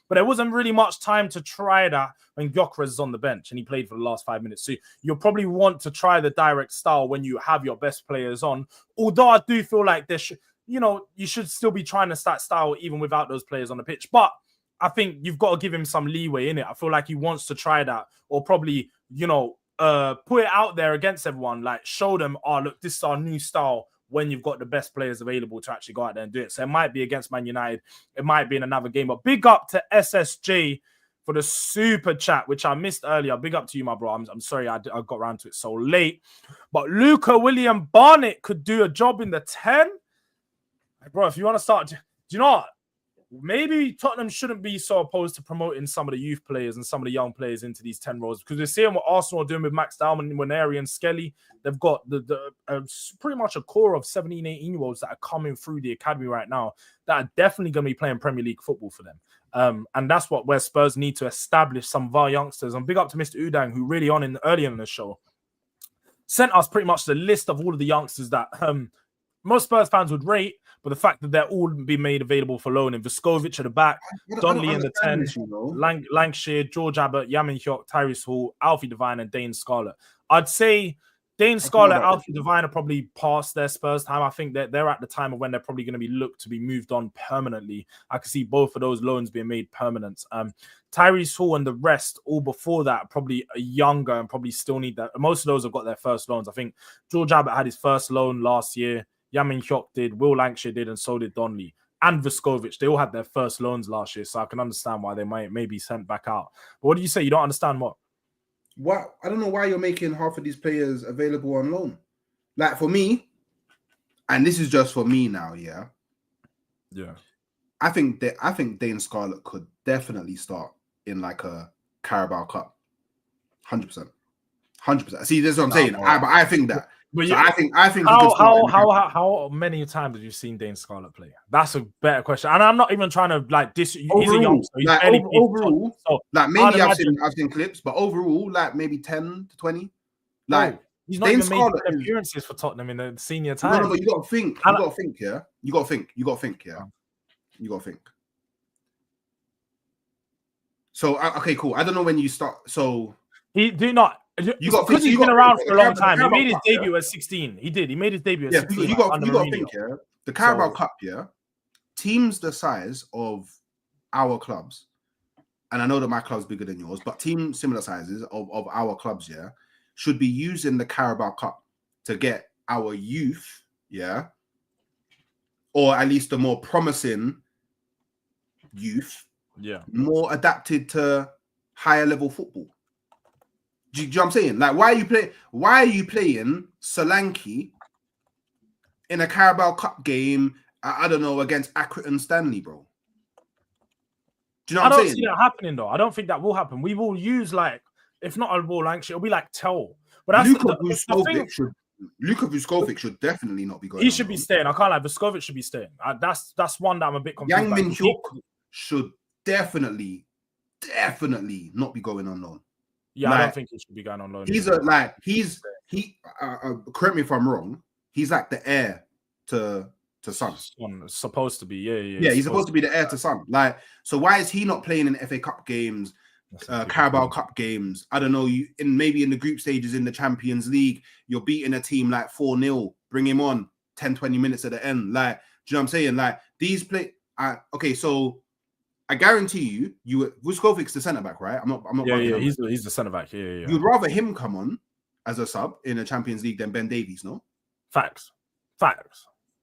But there wasn't really much time to try that when Gyökeres is on the bench and he played for the last 5 minutes. So you'll probably want to try the direct style when you have your best players on. Although I do feel like you should still be trying to start style even without those players on the pitch. But I think you've got to give him some leeway in it. I feel like he wants to try that, or probably, put it out there against everyone. Like, show them, look, this is our new style when you've got the best players available to actually go out there and do it. So it might be against Man United. It might be in another game. But big up to SSJ for the super chat, which I missed earlier. Big up to you, my bro. I'm sorry I got around to it so late. But Luca William Barnett could do a job in the 10. Bro, if you want to start, do you know what? Maybe Tottenham shouldn't be so opposed to promoting some of the youth players and some of the young players into these 10 roles, because we're seeing what Arsenal are doing with Max Dalman, Nwaneri and Skelly. They've got pretty much a core of 17, 18-year-olds that are coming through the academy right now that are definitely going to be playing Premier League football for them. And that's where Spurs need to establish some of our youngsters. And big up to Mr. Udang, who really early in the show sent us pretty much the list of all of the youngsters that most Spurs fans would rate, but the fact that they're all being made available for loan, and Vuskovic at the back, Donnelly in the 10, Lancashire, George Abbott, Yamin Hyok, Tyrese Hall, Alfie Devine, and Dane Scarlett. I'd say Dane Scarlett, Alfie Devine are probably past their Spurs time. I think that they're at the time of when they're probably going to be looked to be moved on permanently. I can see both of those loans being made permanent. Tyrese Hall and the rest, all before that, probably younger and probably still need that. Most of those have got their first loans. I think George Abbott had his first loan last year. Yamin Hyok did, Will Lancashire did, and so did Donnelly. And Vuskovic, they all had their first loans last year, so I can understand why they might be sent back out. But what do you say? You don't understand what? What? I don't know why you're making half of these players available on loan. Like for me, and this is just for me now, yeah. I think Dane Scarlett could definitely start in like a Carabao Cup, 100%. See, this is what I'm saying. I think that. But so I think how many times have you seen Dane Scarlett play? That's a better question. And I'm not even trying to like he's a youngster. He's like overall, so like maybe I've seen clips, but overall, like maybe 10 to 20. Like he's not Dane even made appearances for Tottenham in the senior time. No, but you gotta think. You gotta think, yeah. You gotta think. So okay, cool. I don't know when you start. So because he's been around for a long time. He made his debut at 16. He did. He made his debut at 16. You got to think, yeah. The Carabao Cup, yeah. Teams the size of our clubs, and I know that my club's bigger than yours, but teams similar sizes of our clubs, yeah, should be using the Carabao Cup to get our youth, yeah, or at least the more promising youth, more adapted to higher level football. Do you know what I'm saying? Like, why are you playing Solanke in a Carabao Cup game? I don't know, against Accrington Stanley, bro. Do you know what I'm saying? I don't see that happening though. I don't think that will happen. We will use like, if not a ball Lancashire, it'll be like Tell. But that's Luka Vuskovic should definitely not be going. He should be staying. I can't lie. Vuskovic should be staying. That's one that I'm a bit confused. Yang Min Hyuk should definitely not be going on loan. Yeah, like, I don't think he should be going on loan. Correct me if I'm wrong. He's like the heir to Son. Supposed to be, yeah. He's supposed to be the heir to Son. Like, so why is he not playing in FA Cup games, Carabao Cup games? I don't know. Maybe in the group stages in the Champions League, you're beating a team like 4-0. Bring him on 10-20 minutes at the end. Like, do you know what I'm saying? Like these play. Okay, so. I guarantee you Vuskovic the centre back, right? I'm not. Yeah. He's the centre back. Yeah. You'd rather him come on as a sub in a Champions League than Ben Davies, no? Facts. I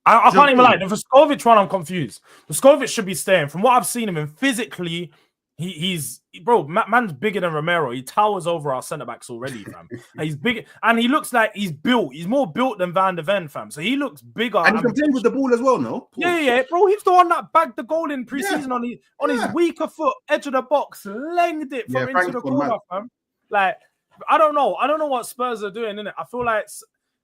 can't even lie. The Vuskovic one, I'm confused. Vuskovic should be staying. From what I've seen him in physically, he's man's bigger than Romero. He towers over our centre backs already, fam. And he's big, and he looks like he's built. He's more built than Van de Ven, fam. So he looks bigger. And he can play with the ball as well, no? Yeah, bro. He's the one that bagged the goal in pre-season on his weaker foot, edge of the box, lengthed it from into the corner, fam. Like, I don't know what Spurs are doing, innit? I feel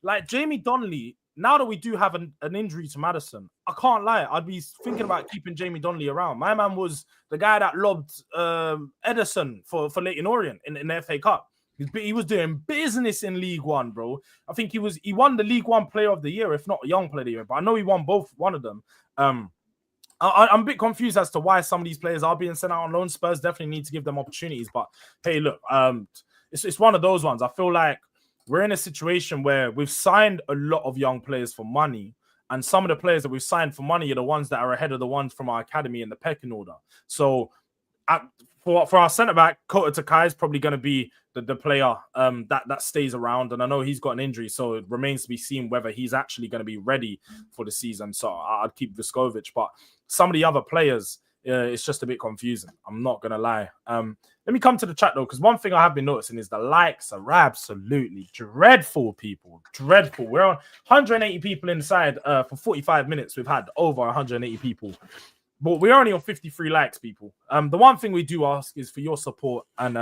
like Jamie Donnelly. Now that we do have an injury to Maddison, I can't lie. I'd be thinking about keeping Jamie Donnelly around. My man was the guy that lobbed Edison for Leyton Orient in the FA Cup. He was doing business in League One, bro. I think he won the League One Player of the Year, if not Young Player of the Year. But I know he won one of them. I'm a bit confused as to why some of these players are being sent out on loan. Spurs definitely need to give them opportunities. But hey, look, it's one of those ones. I feel like we're in a situation where we've signed a lot of young players for money, and some of the players that we've signed for money are the ones that are ahead of the ones from our academy in the pecking order. So for our centre-back, Kota Takai is probably going to be the player that stays around. And I know he's got an injury, so it remains to be seen whether he's actually going to be ready for the season. So I'd keep Vuskovic. But some of the other players, it's just a bit confusing. I'm not going to lie. Let me come to the chat, though, because one thing I have been noticing is the likes are absolutely dreadful, people. Dreadful. We're on 180 people inside for 45 minutes. We've had over 180 people. But we're only on 53 likes, people. The one thing we do ask is for your support. And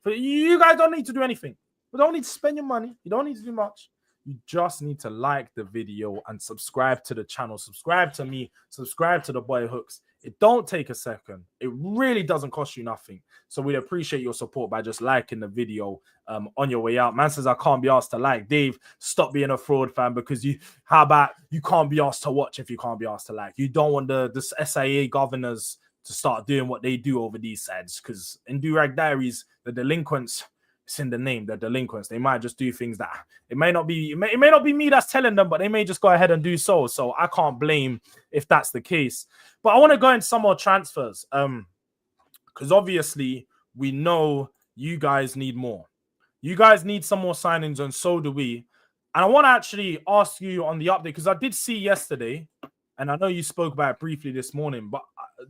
for you guys don't need to do anything. You don't need to spend your money. You don't need to do much. You just need to like the video and subscribe to the channel. Subscribe to me. Subscribe to the boy Hooks. It don't take a second. It really doesn't cost you nothing. So we'd appreciate your support by just liking the video on your way out. Man says I can't be asked to like. Dave, stop being a fraud fan because how about you can't be asked to watch if you can't be asked to like? You don't want the SIA governors to start doing what they do over these sides, because in Durag Diaries, the delinquents, it's in the name, the delinquents. They might just do things that it may not be me that's telling them, but they may just go ahead and do so. So I can't blame if that's the case. But I want to go into some more transfers. Because obviously we know you guys need more. You guys need some more signings, and so do we. And I want to actually ask you on the update, because I did see yesterday, and I know you spoke about it briefly this morning, but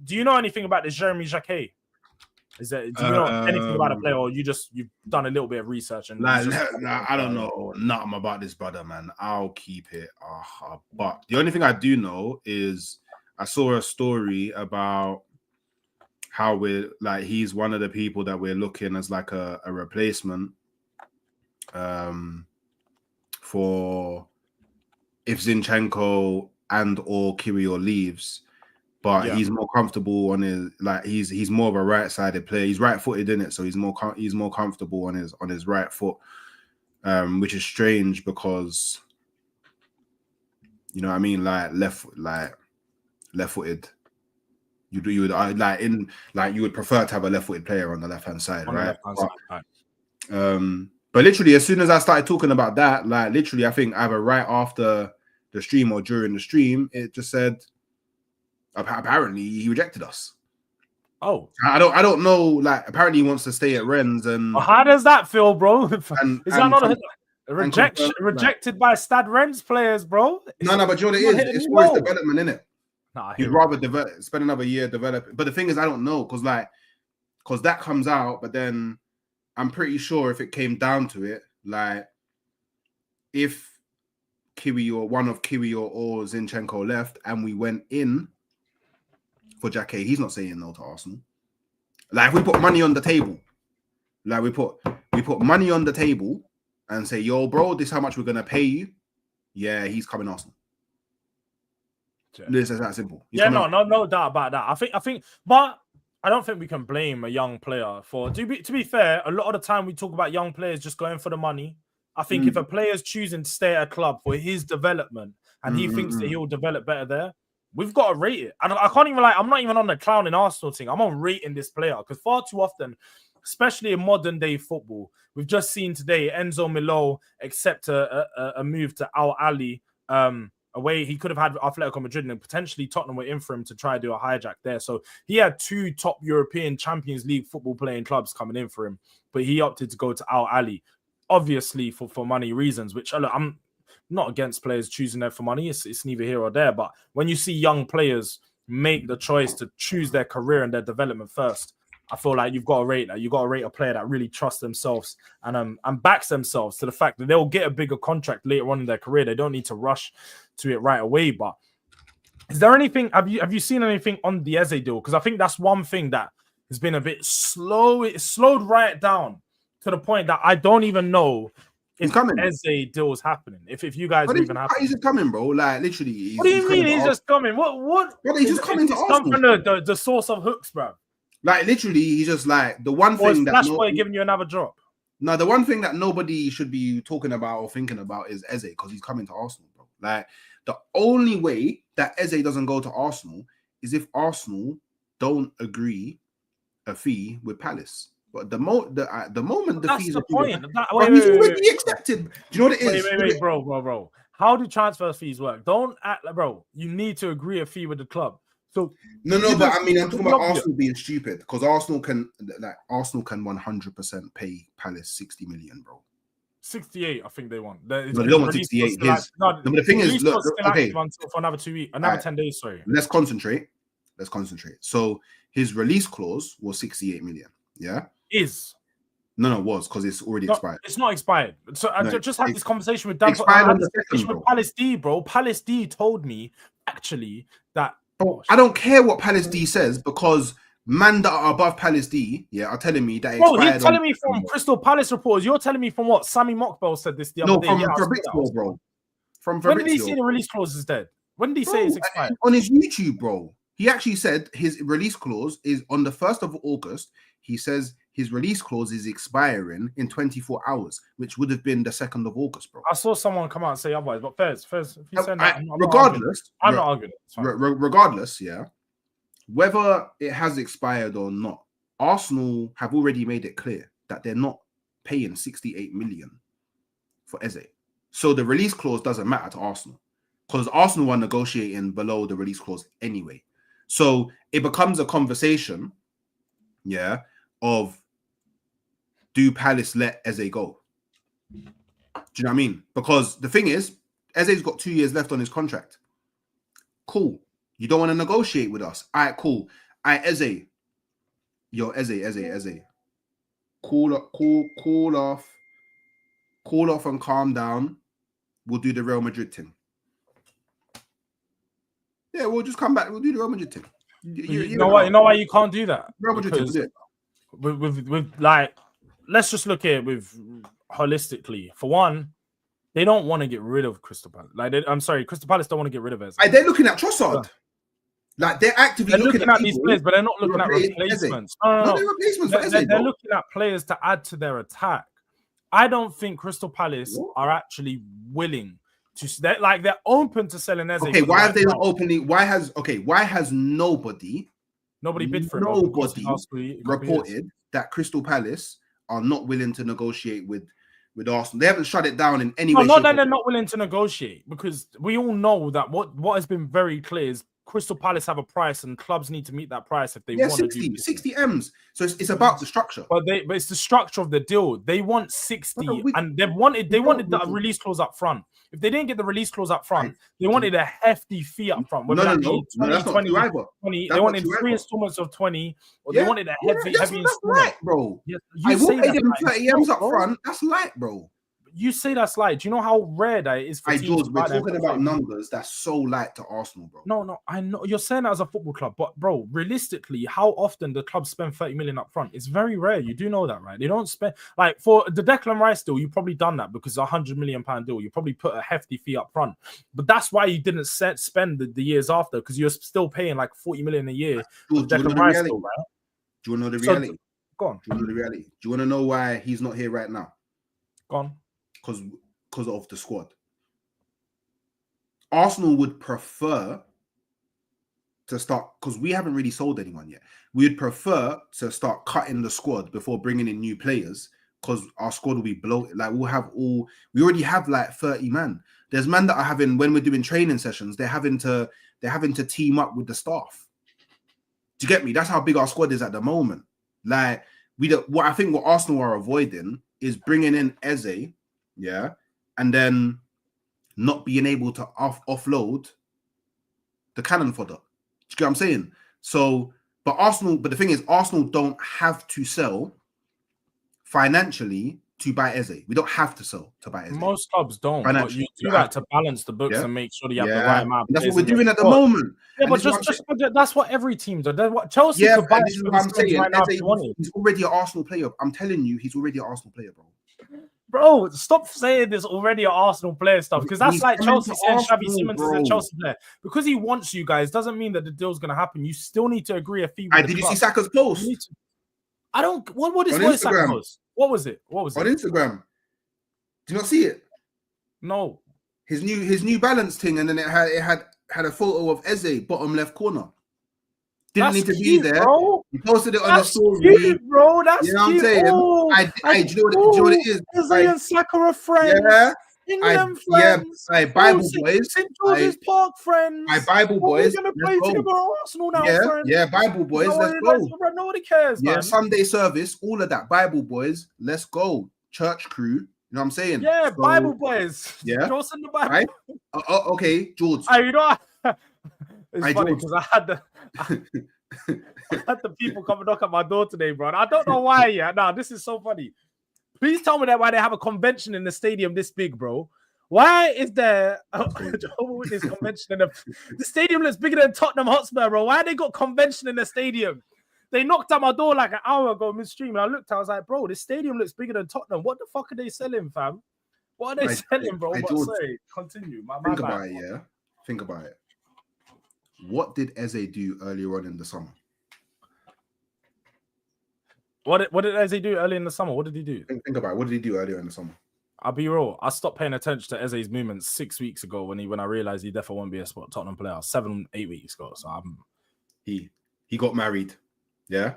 do you know anything about this Jeremy Jacquet? Do you know anything about the player, or you've done a little bit of research? And I don't know nothing about this brother, man. I'll keep it. But the only thing I do know is I saw a story about how he's one of the people that we're looking as like a replacement for if Zinchenko and or Kirill leaves. But he's more comfortable on his he's more of a right-sided player. He's right-footed in it, so he's more comfortable on his right foot, which is strange because you know what I mean, left-footed. You would prefer to have a left-footed player on the left-hand side, right? But literally, as soon as I started talking about that, literally, I think either right after the stream or during the stream, it just said. Apparently, he rejected us. Oh, I don't know. Apparently, he wants to stay at Rennes. And how does that feel, bro? Is that not a rejection? Rejected by Stade Rennes players, bro? No, but you know what it is? It's for his development, innit? He'd rather spend another year developing. But the thing is, I don't know because that comes out. But then I'm pretty sure if it came down to it, if one of Kiwi or Zinchenko left and we went in for Jacquet, he's not saying no to Arsenal. If we put money on the table, we put money on the table and say, yo, bro, this is how much we're gonna pay you. Yeah, he's coming Arsenal. This is that simple. No doubt about that. I think, but I don't think we can blame a young player for. To be fair, a lot of the time we talk about young players just going for the money. I think if a player's choosing to stay at a club for his development and he thinks that he'll develop better there, we've got to rate it. I can't even I'm not even on the clowning Arsenal thing. I'm on rating this player because far too often, especially in modern day football, we've just seen today Enzo Milo accept a move to Al Ali away. He could have had Atletico Madrid and potentially Tottenham were in for him to try to do a hijack there. So he had two top European Champions League football playing clubs coming in for him, but he opted to go to Al Ali. Obviously for money reasons, which look, I'm not against players choosing that for money. It's neither here or there. But when you see young players make the choice to choose their career and their development first, I feel like you've got to rate that. You've got to rate a player that really trusts themselves and backs themselves to the fact that they'll get a bigger contract later on in their career. They don't need to rush to it right away. But is there anything? Have you seen anything on the Eze deal? Because I think that's one thing that has been a bit slow. It slowed right down to the point that I don't even know if Eze deal is happening. If you guys are even happening. He's coming, bro. Literally. What do you mean he's just coming? What? He's just coming to Arsenal. Come from the source of hooks, bro. Literally, he's just the one thing that Flash Boy giving you another drop. No, the one thing that nobody should be talking about or thinking about is Eze because he's coming to Arsenal, bro. The only way that Eze doesn't go to Arsenal is if Arsenal don't agree a fee with Palace. But the moment the fees are point. He's already accepted. Do you know what it is? Wait, bro. How do transfer fees work? Don't act like, bro. You need to agree a fee with the club. So no, but I mean, I'm talking about Arsenal being stupid because Arsenal can 100% pay Palace 60 million, bro. 68, I think they want. They don't want 68. But the thing is, look, okay, for another 2 weeks, another 10 days. Sorry. Let's concentrate. So his release clause was 68 million. Yeah. No, it was because it's already expired. It's not expired. So I just had this conversation with Dan. With Palace D, bro. Palace D told me actually that. I don't care what Palace D says because man that are above Palace D, are telling me that it Bro, expired he's telling on me from December. Crystal Palace reports. You're telling me from what? Sammy Mockbell said this the other day. From Yeah, Fabrizio, bro. From when did he Fabrizio. say the release clause is dead? When did he say it's expired? On his YouTube, bro. He actually said his release clause is on the 1st of August. He says his release clause is expiring in 24 hours, which would have been the 2nd of August, bro. I saw someone come out and say otherwise, but Fairs, if you saying that, regardless, I'm not arguing. Regardless, whether it has expired or not, Arsenal have already made it clear that they're not paying 68 million for Eze. So the release clause doesn't matter to Arsenal because Arsenal are negotiating below the release clause anyway. So it becomes a conversation, of do Palace let Eze go? Do you know what I mean? Because the thing is, Eze's got 2 years left on his contract. Cool. You don't want to negotiate with us. All right, cool. All right, Eze. Yo, Eze. Cool off and calm down. We'll do the Real Madrid thing. Yeah, we'll just come back. We'll do the Real Madrid thing. You know why you can't do that? Real Madrid thing, we'll do it. With like, let's just look at it with holistically. For one, they don't want to get rid of Crystal Palace. Crystal Palace don't want to get rid of Eze. They're looking at Trossard. Like they're actively looking at these players, but they're not looking at replacements. No. They're replacements for Eze, they're looking at players to add to their attack. I don't think Crystal Palace are actually willing to. They're open to selling Eze. Okay, why have they not openly? Why has nobody bid for it? Nobody reported that Crystal Palace are not willing to negotiate with Arsenal. They haven't shut it down in any way. Not that they're not willing to negotiate, because we all know that what has been very clear is Crystal Palace have a price and clubs need to meet that price if they want 60, to do 60 M's. So it's about the structure. But it's the structure of the deal. They want 60 and they wanted the release clause up front. If they didn't get the release clause up front, they wanted a hefty fee up front. No, that's not 20, either. 20. They wanted 3 installments of 20, or they wanted a heavy installment. That's light, bro. I will pay them 30 M's up front. That's light, bro. You say that's light. Do you know how rare that is for teams? Jords, we're talking about numbers. That's so light to Arsenal, bro. No, I know you're saying that as a football club, but bro, realistically, how often the clubs spend 30 million up front? It's very rare. You do know that, right? They don't spend, like, for the Declan Rice deal, you've probably done that because it's a £100 million deal. You probably put a hefty fee up front, but that's why you didn't spend the years after, because you're still paying like 40 million a year. Declan Rice deal, right? Do you want to know the reality? Go on. Do you want to know the reality? Do you want to know why he's not here right now? Go on. Because of the squad. Arsenal would prefer to start, because we haven't really sold anyone yet. We'd prefer to start cutting the squad before bringing in new players, because our squad will be bloated. Like we already have like 30 man. There's men that are having, when we're doing training sessions, they're having to team up with the staff. Do you get me? That's how big our squad is at the moment. Like what Arsenal are avoiding is bringing in Eze, and then not being able to offload the cannon fodder. Do you get what I'm saying? So, but the thing is, Arsenal don't have to sell financially to buy Eze. We don't have to sell to buy Eze. Most clubs don't, but you do that to balance the books and make sure that you have the right amount. That's what we're doing at the moment. Yeah, but that's what every team does. That's what Chelsea could buy. This is what I'm saying. Right now, he's already an Arsenal player. I'm telling you, he's already an Arsenal player, bro. Bro, stop saying this already an Arsenal player stuff, because that's like Chelsea saying Xavi Simons is a Chelsea player. Because he wants you guys doesn't mean that the deal's going to happen. You still need to agree a fee. Did you see Saka's post? I don't. What is Saka's post? What was it? On Instagram? Do you not see it? No. His New Balance thing, and then it had a photo of Eze bottom left corner. Didn't need to be there. Bro. He posted it on the story. Cute, bro. That's you know cute. What I'm saying? Do you know what it is? Eze and Saka are friends. Yeah. England friends. Bible boys. St. George's Park friends. Bible boys. We're going to play together at Arsenal now, friends. Yeah, Bible boys. Let's go. Nobody cares, man. Sunday service, all of that. Bible boys. Let's go. Church crew. You know what I'm saying? Yeah, so, Bible boys. Yeah. Jords in the Bible. Right? Okay, Jords. It's funny because I had the people come and knock at my door today, bro. I don't know why. This is so funny. Please tell me why they have a convention in the stadium this big, bro. Why is there this convention in the stadium that's bigger than Tottenham Hotspur, bro? Why they got convention in the stadium? They knocked at my door like an hour ago midstream, and I looked. I was like, bro, this stadium looks bigger than Tottenham. What the fuck are they selling, fam? What are they selling, bro? But Jords, say, continue. Think about it, yeah. Think about it. What did Eze do earlier on in the summer? What did Eze do early in the summer? What did he do? Think about it. What did he do earlier in the summer? I'll be real. I stopped paying attention to Eze's movements 6 weeks ago when I realized he definitely won't be a Tottenham player. 7-8 weeks ago. So he got married. Yeah.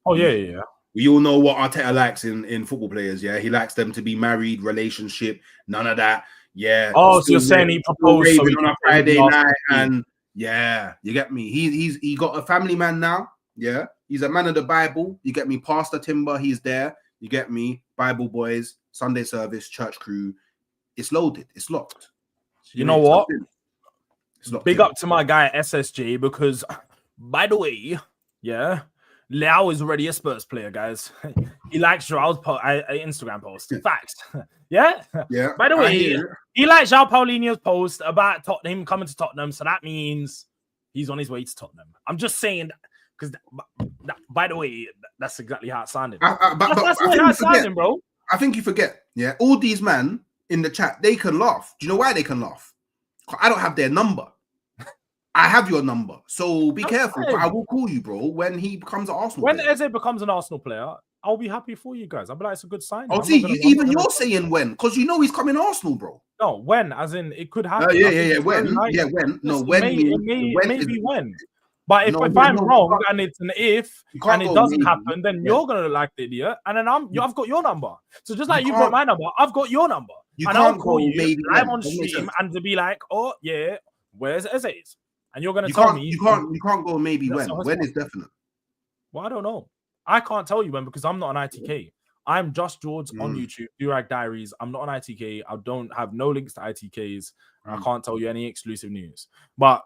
Oh yeah. We all know what Arteta likes in football players. Yeah, he likes them to be married, relationship, none of that. Yeah. Oh, so you're saying he proposed on a Friday night, and yeah, you get me. He got a family man now. Yeah, he's a man of the Bible. You get me. Pastor Timber, he's there. You get me. Bible boys, Sunday service, church crew. It's loaded. It's locked. You know what? Big up to my guy SSJ, because, by the way, yeah, Leao is already a Spurs player, guys. He likes Joao's Instagram post. Facts. Yeah? Yeah. By the way, he likes Joao Paulinho's post about him coming to Tottenham, so that means he's on his way to Tottenham. I'm just saying, because, by the way, that's exactly how it sounded. That's how it sounded, bro. I think you forget, yeah? All these men in the chat, they can laugh. Do you know why they can laugh? I don't have their number. I have your number, so be careful. But I will call you, bro, when he becomes an Arsenal player. When Eze becomes an Arsenal player, I'll be happy for you guys. I'll be like, it's a good sign. Oh, see, you're saying when, because you know he's coming Arsenal, bro. No, when, as in it could happen. Yeah. When? When? No, when? Maybe when. But if I'm wrong and it's an if and it doesn't happen, then you're gonna look like the idiot, and then I've got your number. So just like you've got my number, I've got your number. And I'll call you live on stream and to be like, oh yeah, where's Eze's? And you're gonna tell me you can't go maybe when. When is definite? Well, I don't know. I can't tell you when because I'm not an ITK. I'm just Jords on YouTube, Durag Diaries. I'm not an ITK. I don't have no links to ITKs. I can't tell you any exclusive news. But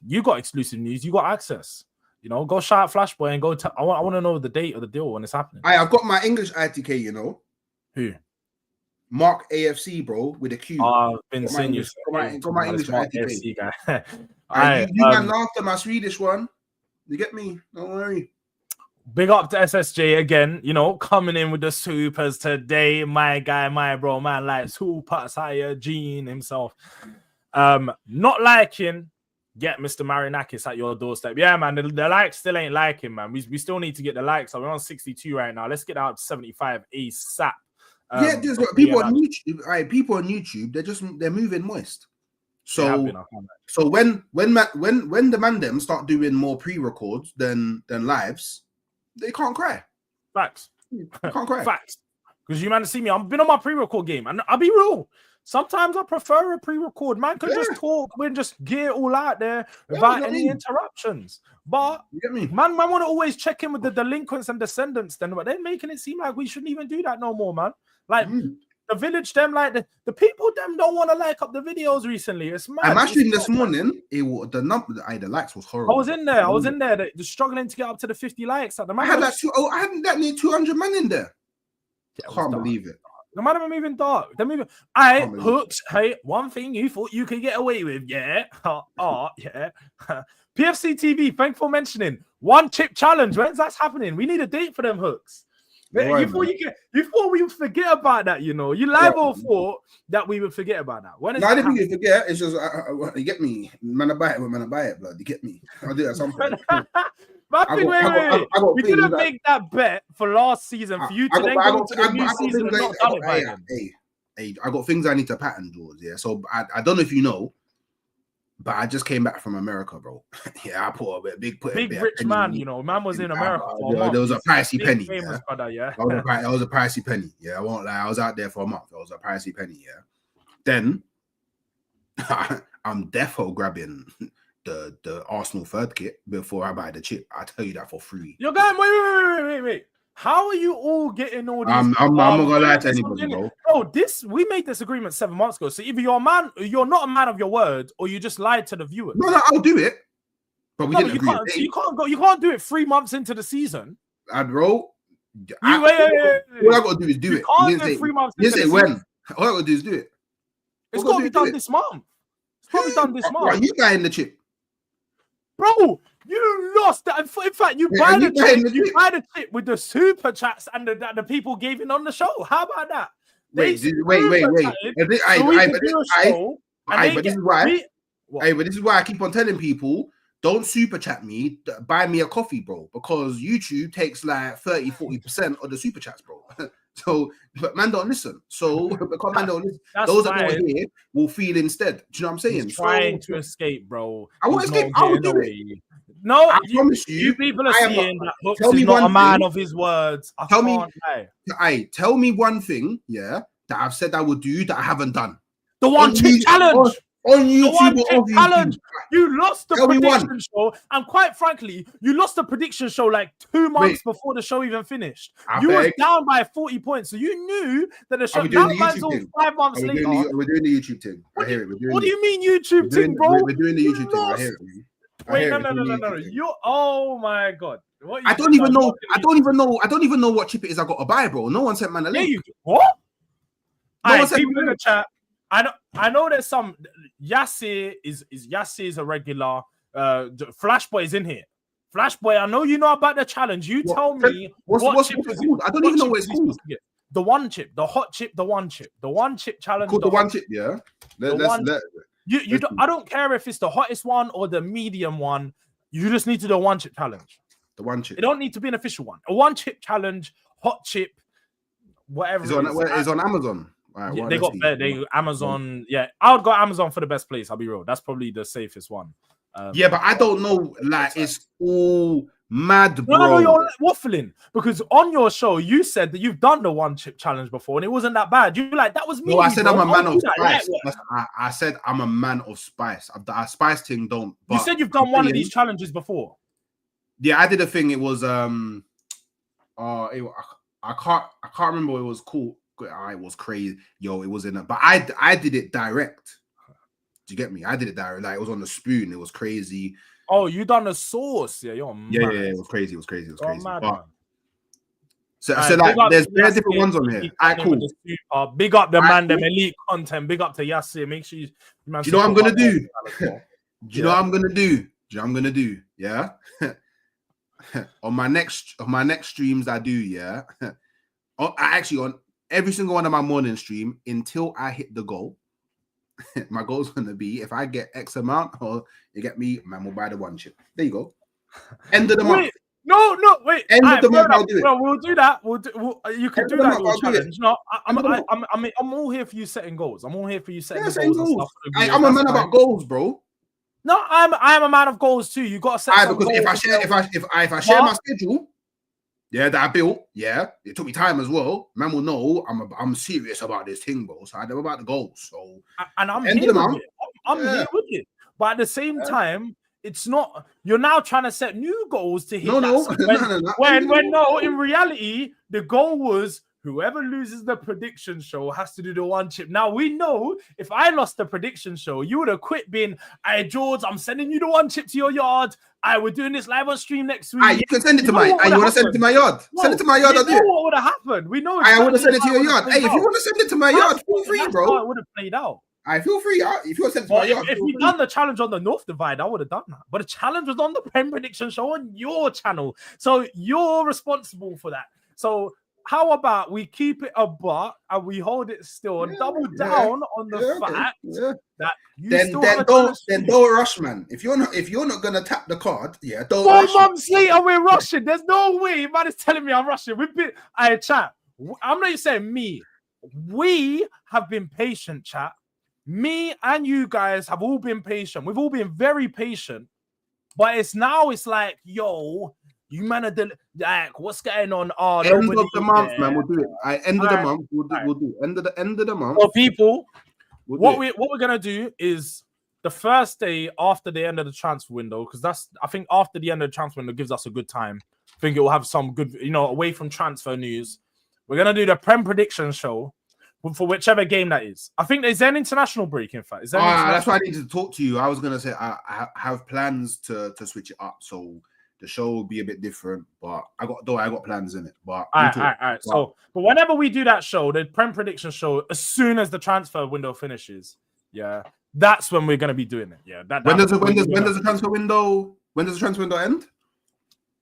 you got exclusive news. You got access. You know, go shout out Flashboy and go. I want to know the date of the deal when it's happening. I've got my English ITK. You know who? Mark AFC, bro, with a Q. I've been seeing you. Got my English ITK guy. You man after my Swedish one. You get me? Don't worry. Big up to SSJ again, you know, coming in with the supers today. My guy, my bro, man, like super higher Gene himself. Not liking, get Mr. Marinakis at your doorstep. Yeah, man, the likes still ain't liking, man. We still need to get the likes. We're on 62 right now. Let's get out to 75 ASAP. There's people on YouTube. Right, people on YouTube, they're moving moist. So when the man them start doing more pre-records than lives, they can't cry. Facts. You can't cry. Facts. Because you man see me, I've been on my pre-record game, and I'll be real. Sometimes I prefer a pre-record. Man can just talk, we just get it all out there without any interruptions. But man want to always check in with the delinquents and descendants, then, but they're making it seem like we shouldn't even do that no more, man. Like the village, them like the people, them don't want to like up the videos recently. It's mad. I'm actually this morning. The likes was horrible. I was in there. Just struggling to get up to the 50 likes. I had that near 200 man in there. Can't believe it. No matter they're moving dark. They're moving. Hooks. Hey, one thing you thought you could get away with, yeah. Yeah. PFC TV, thanks for mentioning. One chip challenge. When's that happening? We need a date for them hooks. You thought we would forget about that, you know. You thought that we would forget about that. When I didn't think you forget. It's just you get me. Man, I buy it, blood. You get me. I'll do it at some point. Wait. We didn't make that bet for last season for you to then go into the new season and not done it by then. Hey, I got things I need to pattern, Jords. Yeah, so I don't know if you know, but I just came back from America, bro. Yeah, I put a big rich man. You know, man was in America. There was a pricey penny. Famous brother, yeah. That was a pricey penny. Yeah, I won't lie. I was out there for a month. That was a pricey penny. Yeah. Then I'm defo grabbing the Arsenal third kit before I buy the chip. I tell you that for free. You're going, wait. How are you all getting all these? I'm not gonna lie to anybody, bro. Bro, we made this agreement 7 months ago. So either you're not a man of your word, or you just lied to the viewers. No, I'll do it. But we didn't agree. You can't do it 3 months into the season. Bro. Wait. All I gotta do is do it. Can't do it 3 months. You say when. All I gotta do is do it. It's got to be done this month. It's probably done this month. Right, you guy in the chip. Bro, You lost that. In fact, you Wait, buy are the you buying chip. the You chip? buy the chip with the super chats and the people gave in on the show. How about that? They Wait, wait. super chatted so we could do a show, and they But this get is why. we. What? Hey, but this is why I keep on telling people, don't super chat me, buy me a coffee, bro, because YouTube takes like 30-40% of the super chats, bro. So, but man don't listen. So, because man don't listen, those that don't hear will feel instead. Do you know what I'm saying? He's trying to escape, bro. I won't He's escape. not I will getting do away. it. No, I promise you. people are I am seeing that Hooks tell is me not a one man thing. of his words. I Tell me- can't lie. Hey, tell me one thing, yeah, that I've said I would do that I haven't done. The one chip challenge. On The one YouTube chip or challenge. You lost the Tell me prediction show, and quite frankly, you lost the prediction show like 2 months before the show even finished. You was down by 40 points, so you knew that the show. Now man's all 5 months later. We're doing the YouTube thing. I hear it. What do you mean YouTube thing, bro? We're doing the YouTube thing. I hear it. Wait, no. You. Oh my god. I don't even know. I don't even know what chip it is I got to buy, bro. No one sent man a link. Yeah, what? No one sent people in the chat. I know there's some. Yassir is a regular. Flashboy is in here. Flashboy, I know you know about the challenge. You tell me what's it called? I don't even know what it's called. The one chip, the hot chip, the one chip challenge. Called the one chip, yeah. I don't care if it's the hottest one or the medium one. You just need to do a one chip challenge. The one chip. It don't need to be an official one. A one chip challenge, hot chip, whatever. It's on Amazon. Right, yeah, they got Amazon. Yeah, I would go Amazon for the best place. I'll be real. That's probably the safest one. Yeah, but I don't know. Like, it's all mad, bro. No, you're waffling because on your show you said that you've done the one chip challenge before and it wasn't that bad. You like that was me. No, I said bro. I'm a man of spice. I said I'm a man of spice. Our spice thing don't. You said you've done one of these challenges before. Yeah, I did a thing. It was I can't remember what it was called. It was crazy, yo. It was in a, but I did it direct. Do you get me? I did it direct. Like it was on the spoon. It was crazy. Oh, you done the sauce? Yeah, you're mad. Yeah, it was crazy. It was crazy. Mad, but, so like, there's very different ones on here. Cool. Big up the man, them elite content. Big up to Yassir. Make sure you. Do you know what I'm gonna do? Do you know what I'm gonna do? Yeah. on my next streams, I do. Yeah. On every single one of my morning stream until I hit the goal. My goal's gonna be if I get X amount, or you get me, man, we'll buy the one chip. There you go. End of the month. No, wait. End of the month, I'll do it. No, we'll do that. You can do that with challenge. No, I'm all here for you setting goals. I'm all here for you setting goals. I'm a man about goals, bro. No, I'm a man of goals too. You gotta set some because goals. if I share my schedule, yeah, that I built, yeah, it took me time as well. Man will know I'm serious about this thing, bro. So I know about the goals. So I'm here with it. I'm here with it. But at the same time, it's not. You're now trying to set new goals to hit. No. In reality, the goal was whoever loses the prediction show has to do the one chip. Now we know if I lost the prediction show, you would have quit being, "Hey Jords, I'm sending you the one chip to your yard. We're doing this live on stream next week." You can send it to my. You want to send it to my yard? Send it to my yard. I'll do it. What would have happened? We know. I would have sent it to your yard. Hey, if you want to send it to my yard, feel free, bro. How it would have played out. I feel free. If you want to send it to my yard, if we done the challenge on the North Divide, I would have done that. But the challenge was on the Prem Prediction Show on your channel, so you're responsible for that. So how about we keep it a buck and we hold it still and double down on the fact that you then don't rush, man. If you're not gonna tap the card, don't. 4 months later, we're rushing. There's no way. Man is telling me I'm rushing. Chat. I'm not saying me. We have been patient, chat. Me and you guys have all been patient. We've all been very patient. But it's like, yo, you man are like, what's going on? End of the month, man. We'll do it. End of the month. We'll do. End of the month. So people, what we're gonna do is the first day after the end of the transfer window, because I think after the end of the transfer window gives us a good time. I think it will have some good, away from transfer news. We're gonna do the Prem Prediction Show for whichever game that is. I think there's an international break. In fact, that's why I need to talk to you. I was gonna say I have plans to switch it up, so the show will be a bit different. But I got plans in it. But all right. So, but whenever we do that show, the Prem Prediction Show, as soon as the transfer window finishes, that's when we're gonna be doing it. Yeah. When does the transfer window? When does the transfer window end?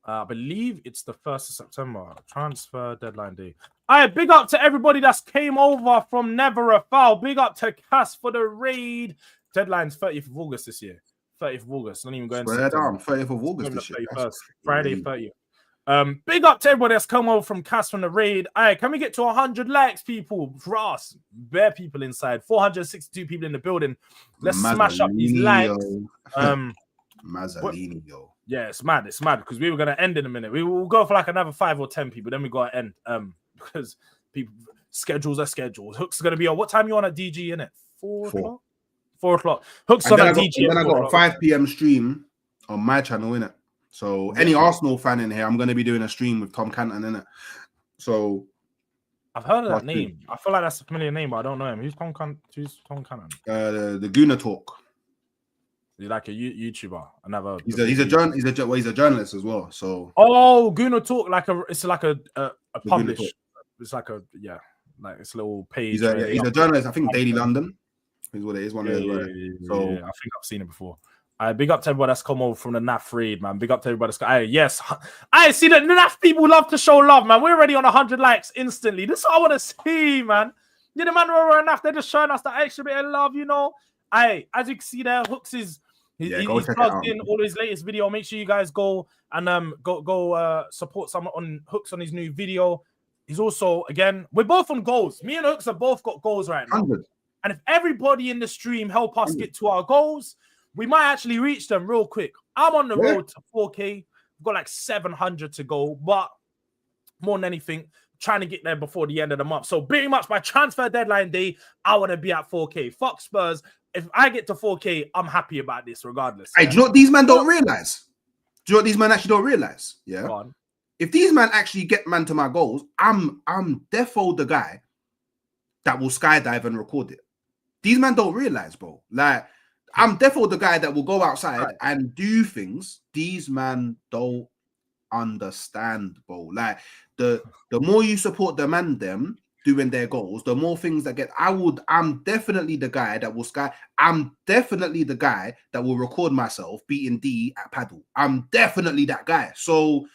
I believe it's the 1st of September. Transfer deadline day. All right, big up to everybody that's came over from Never a Foul. Big up to Cass for the raid. Deadline's 30th of August this year. 30th of August. Not even going to September. 30th of August this year. 31st. Friday, 30th. Big up to everybody that's come over from Cass from the raid. All right, can we get to 100 likes, people? For us, bare people inside. 462 people in the building. Let's smash up these likes. Mazzolini, yo. Yeah, it's mad because we were gonna end in a minute. We will go for like another 5 or 10 people, then we gotta end. Because people schedules are schedules. Hook's gonna be on what time you on at DG in it? 4 o'clock? 4 o'clock. Hook's on at DG. Then I got a 5 p.m. stream on my channel, innit? So any Arsenal fan in here, I'm gonna be doing a stream with Tom Canton, innit? So I've heard of that name. I feel like that's a familiar name, but I don't know him. Who's Tom Canton? The Guna Talk. He's like a YouTuber. Another. He's a journalist as well. So Guna Talk, it's like a publish. It's like it's a little page. He's a journalist. I think Daily London is what it is. So I think I've seen it before. Big up to everybody that's come over from the NAF read, man. Big up to everybody that's yes. I see that NAF people love to show love, man. We're already on 100 likes instantly. This is what I want to see, man. You know, man, we're NAF. They're just showing us that extra bit of love, you know. As you can see there, Hooks is. He's plugged in all his latest video. Make sure you guys go and go support someone on Hooks on his new video. He's also, again, we're both on goals. Me and Hooks have both got goals right now. 100. And if everybody in the stream help us get to our goals, we might actually reach them real quick. I'm on the road to 4K. We've got like 700 to go, but more than anything, trying to get there before the end of the month. So pretty much by transfer deadline day, I want to be at 4K. Fuck Spurs. If I get to 4K, I'm happy about this regardless. Hey, do you know what these men don't realize? Do you know what these men actually don't realize? Yeah. If these men actually get man to my goals, I'm defo the guy that will skydive and record it. These men don't realize, bro. Like, I'm defo the guy that will go outside and do things. These men don't understand, bro. Like, the more you support the man them doing their goals, the more things that get. I'm definitely the guy that will I'm definitely the guy that will record myself beating D at paddle. I'm definitely that guy. So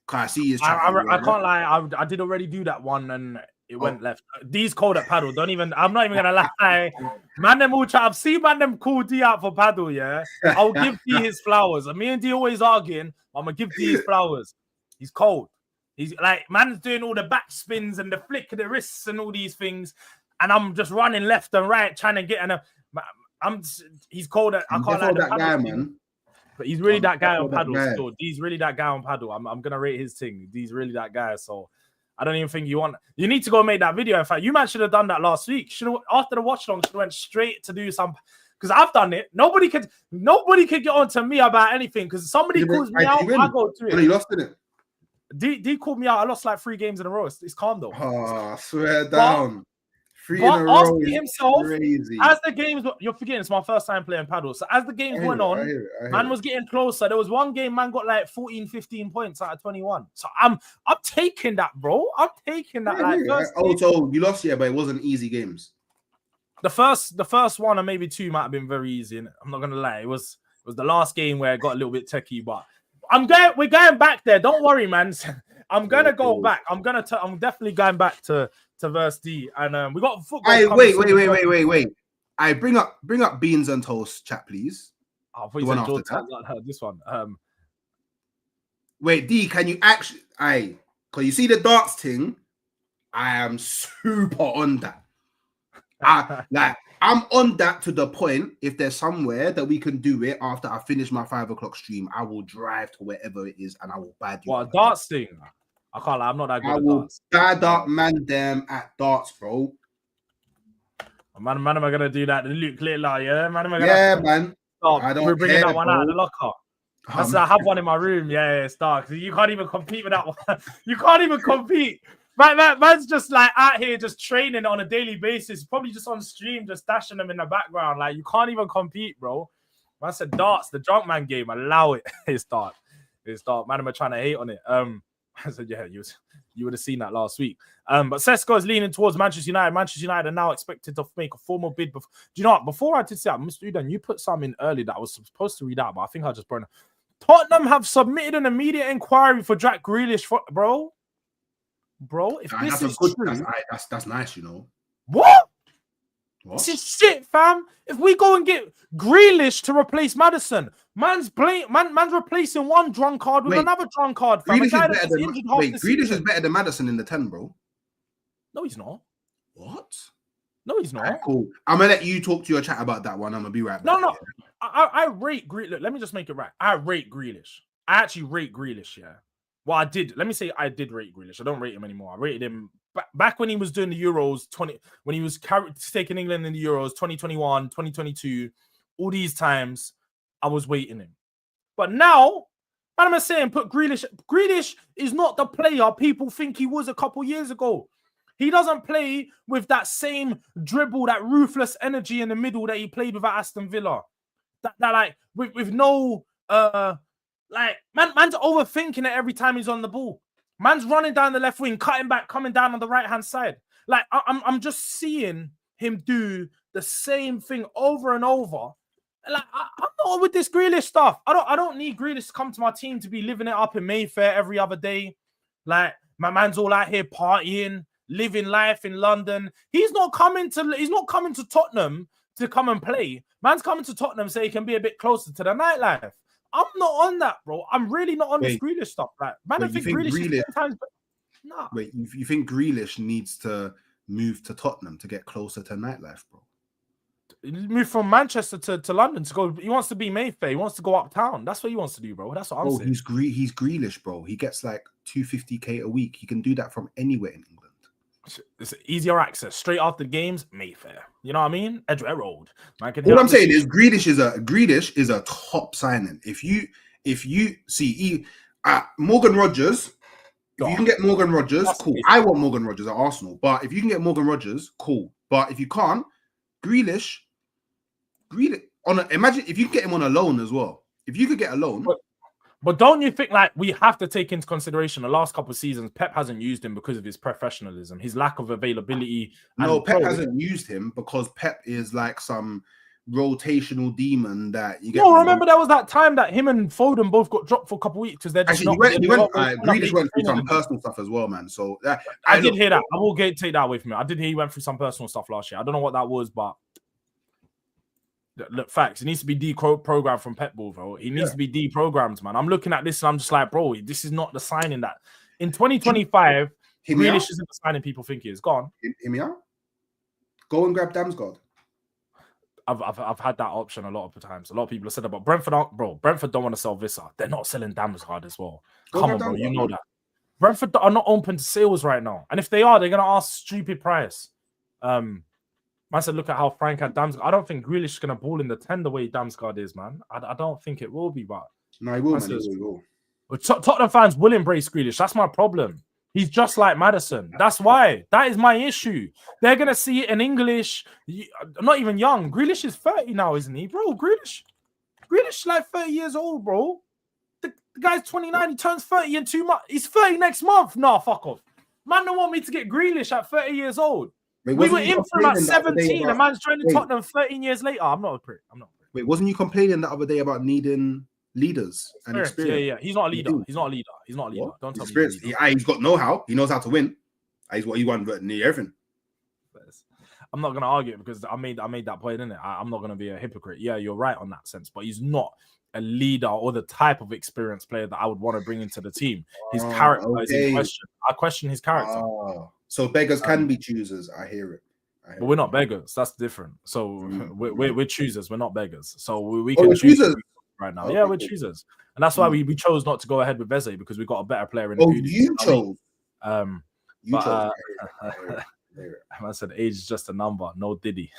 can I see his chat? I can't lie. I did already do that one and it went left. D's cold at paddle. I'm not even gonna lie. Man, them all try. I've seen man them call D out for paddle. Yeah, I'll give D his flowers. And me and D always arguing. I'm gonna give D his flowers. He's cold. He's like, man's doing all the back spins and the flick of the wrists and all these things. And I'm just running left and right, trying to get he's cold at, I can't like that guy, man. But he's really that guy on paddle still. He's really that guy on paddle. I'm going to rate his thing. He's really that guy. So I don't even think you need to go make that video. In fact, you man should have done that last week. After the watch long, should have went straight to do some, because I've done it. Nobody could get on to me about anything because somebody calls me out, I go to it. You lost in it. D called me out. I lost like 3 games in a row. It's calm though. Oh, swear down. 3 in a row. Asking himself, crazy. as the games, you're forgetting it's my first time playing paddle. So as the games went on, man was getting closer. There was one game, man got like 14, 15 points out of 21. So I'm taking that, bro. I'm taking that. So you lost, but it wasn't easy games. The first one or maybe 2 might have been very easy. And I'm not gonna lie, it was the last game where it got a little bit techie, but. We're going back there. Don't worry, man. I'm gonna go back. I'm definitely going back to verse D. And we got football. Hey, wait. I bring up beans and toast, chat, please. I thought you said Jords. This one. Wait, D, can you actually? Cause you see the darts thing. I am super on that. I'm on that to the point. If there's somewhere that we can do it after I finish my 5 o'clock stream, I will drive to wherever it is and I will buy you. What, a darts thing? I can't lie. I'm not that good at darts. Bad up man them at darts, bro. Man, am I gonna do that? The Luke Littler, yeah, man. Man. I don't. We're bringing that one out of the locker. I have one in my room. Yeah, it's dark. You can't even compete with that one. You can't even compete. Man's just like out here just training on a daily basis, probably just on stream, just dashing them in the background. Like, you can't even compete, bro. Man said darts, the drunk man game, allow it. It's dark. Man, I'm trying to hate on it. I said, yeah, you would have seen that last week. But Sesko is leaning towards Manchester United. Manchester United are now expected to make a formal bid. Do you know what? Before I did say that, Mr. Udan, you put something early that I was supposed to read out, but I think I just burned it. Tottenham have submitted an immediate inquiry for Jack Grealish, bro. If this is true, that's nice, you know. What? This is shit, fam. If we go and get Grealish to replace Maddison, man's replacing one drunkard with another drunkard, fam. Grealish is better than Maddison in the 10, bro. No, he's not. What? No, he's not. Right, cool. I'm gonna let you talk to your chat about that one. I'm gonna be right back. No. I rate Grealish. Look, let me just make it right. I rate Grealish. I actually rate Grealish, yeah. Well, I did. Let me say I did rate Grealish. I don't rate him anymore. I rated him back when he was doing the Euros, when he was taking England in the Euros, 2021, 2022. All these times, I was waiting him. But now, I'm saying put Grealish. Grealish is not the player people think he was a couple years ago. He doesn't play with that same dribble, that ruthless energy in the middle that he played with at Aston Villa. That like with no man's overthinking it every time he's on the ball. Man's running down the left wing, cutting back, coming down on the right hand side. Like I'm just seeing him do the same thing over and over. Like I'm not with this Grealish stuff. I don't need Grealish to come to my team to be living it up in Mayfair every other day. Like my man's all out here partying, living life in London. He's not coming to Tottenham to come and play. Man's coming to Tottenham so he can be a bit closer to the nightlife. I'm not on that, bro. I'm really not on this Grealish stuff. Like, man, I think Grealish is 10 times better. Nah. Wait, you think Grealish needs to move to Tottenham to get closer to nightlife, bro? Move from Manchester to London to go. He wants to be Mayfair. He wants to go uptown. That's what he wants to do, bro. That's what I'm saying. He's Grealish, bro. He gets like 250k a week. He can do that from anywhere in England. It's easier access. Straight after the games, Mayfair. You know what I mean? Edgware Road. What I'm saying is Grealish is a top signing. If you see Morgan Rogers, if you can get Morgan Rogers, cool. I want Morgan Rogers at Arsenal, but if you can get Morgan Rogers, cool. But if you can't, Grealish imagine if you can get him on a loan as well. If you could get a loan. But don't you think, like, we have to take into consideration the last couple of seasons, Pep hasn't used him because of his professionalism, his lack of availability. No, Pep hasn't used him because Pep is like some rotational demon that you get. No, remember there was that time that him and Foden both got dropped for a couple of weeks because they're just Grealish went through some personal stuff as well, man. So I did hear that. I will take that away from me. I did hear he went through some personal stuff last year. I don't know what that was, but look, facts. It needs to be deprogrammed from Pep Ball, bro. He needs to be deprogrammed, man. I'm looking at this and I'm just like, bro, this is not the signing that in 2025, Grealish isn't the signing people think he is. Go on. Hear me out. Go and grab Damsgaard. I've had that option a lot of the times. A lot of people have said that, but Brentford don't want to sell Vissa. They're not selling Damsgaard as well. Come on, bro. You know that. Brentford are not open to sales right now. And if they are, they're going to ask stupid price. Man said, look at how Frank had Damsgaard. I don't think Grealish is going to ball in the 10 the way Damsgaard is, man. I don't think it will be, but... No, he will, man. He will. But Tottenham fans will embrace Grealish. That's my problem. He's just like Maddison. That's why. That is my issue. They're going to see it in English. Not even young. Grealish is 30 now, isn't he, bro? Grealish like 30 years old, bro. The guy's 29. He turns 30 in 2 months. He's 30 next month. Nah, fuck off. Man don't want me to get Grealish at 30 years old. We were in for about 17. A man's joining Tottenham 13 years later. I'm not. Wait, wasn't you complaining the other day about needing leaders and experience? Yeah. He's not a leader. He's not a leader. What? Don't tell experience. me. He's got know-how. He knows how to win. He's what he won, but near everything. I'm not going to argue it because I made that point, innit? I'm not going to be a hypocrite. Yeah, you're right on that sense, but he's not a leader or the type of experienced player that I would want to bring into the team. His character is in question. I question his character. So beggars can be choosers. I hear it. But we're not beggars. That's different. So we're choosers. We're not beggars. So we can choose right now. Yeah, we're choosers, and that's why we chose not to go ahead with Eze because we got a better player in the future. You chose. I said age is just a number. No Diddy.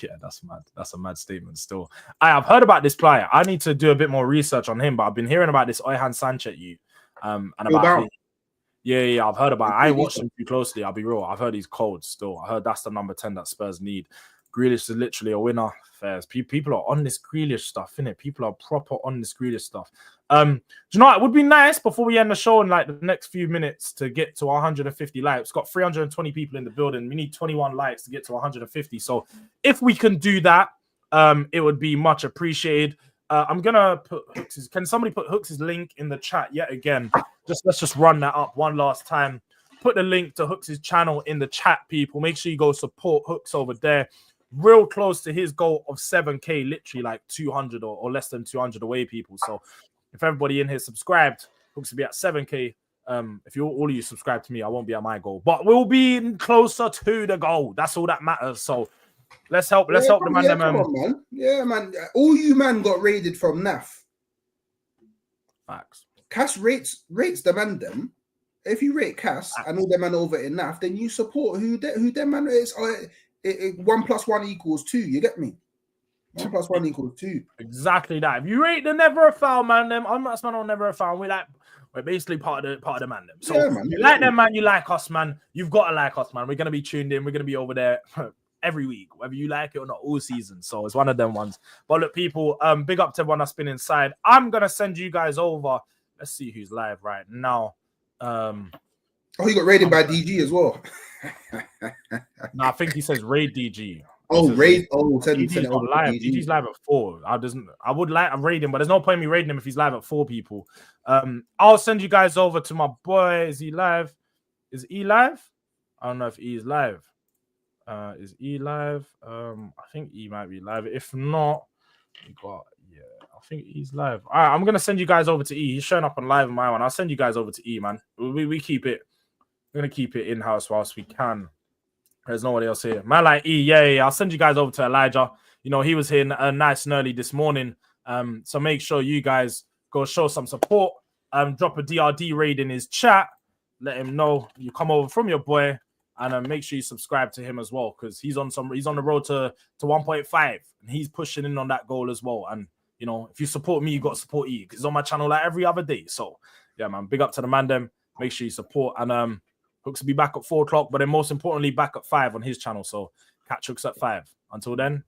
Yeah, that's mad. That's a mad statement. Still, I've heard about this player. I need to do a bit more research on him, but I've been hearing about this Oyhan Sanchez. And about. Yeah, I've heard about it. I ain't watched him too closely, I'll be real. I've heard he's cold still. I heard that's the number 10 that Spurs need. Grealish is literally a winner. Fairs. People are on this Grealish stuff, innit? People are proper on this Grealish stuff. Do you know what? It would be nice before we end the show in like the next few minutes to get to 150 likes. Got 320 people in the building. We need 21 likes to get to 150. So if we can do that, it would be much appreciated. I'm gonna put Hooks'. Can somebody put Hooks' link in the chat yet again? Let's just run that up one last time. Put the link to Hooks' channel in the chat, people. Make sure you go support Hooks over there. Real close to his goal of 7K, literally like 200 or less than 200 away, people. So if everybody in here subscribed, Hooks will be at 7K. If all of you subscribe to me, I won't be at my goal, but we'll be closer to the goal. That's all that matters. So let's help the man. Come on, man. Yeah, man. All you man got raided from NAF. Facts. Cass rates the man them. If you rate Cass and all them man over in NAF, then you support who them man is. 1 + 1 = 2. You get me? 1 + 1 = 2. Exactly that. If you rate the never a foul man, them I'm not man on never a foul. We're basically part of the man them. So yeah, man, you like them, man. You like us, man. You've got to like us, man. We're gonna be tuned in. We're gonna be over there every week, whether you like it or not, all season. So it's one of them ones. But look, people, big up to everyone that's been inside. I'm gonna send you guys over. Let's see who's live right now. He got raided by DG as well. No, I think he says raid DG. Raid. DG's not live. DG's live at 4. I would like to raid him, but there's no point in me raiding him if he's live at 4, people. I'll send you guys over to my boy. Is he live? Is E live? I don't know if E is live. Is E live? I think E might be live. If not, I think E's live. All right, I'm gonna send you guys over to E. He's showing up on live on my one. I'll send you guys over to E, man. We keep it. We're gonna keep it in-house whilst we can. There's nobody else here. Man, like E, yeah. I'll send you guys over to Elijah. You know, he was here nice and early this morning. So make sure you guys go show some support. Drop a DRD raid in his chat. Let him know you come over from your boy, and make sure you subscribe to him as well, because he's on the road to 1.5, and he's pushing in on that goal as well. And you know, if you support me, you got to support E, because he's on my channel like every other day. So yeah, man, big up to the man them. Make sure you support, and Hooks will be back at 4 o'clock, but then most importantly back at 5 on his channel. So catch Hooks at 5. Until then,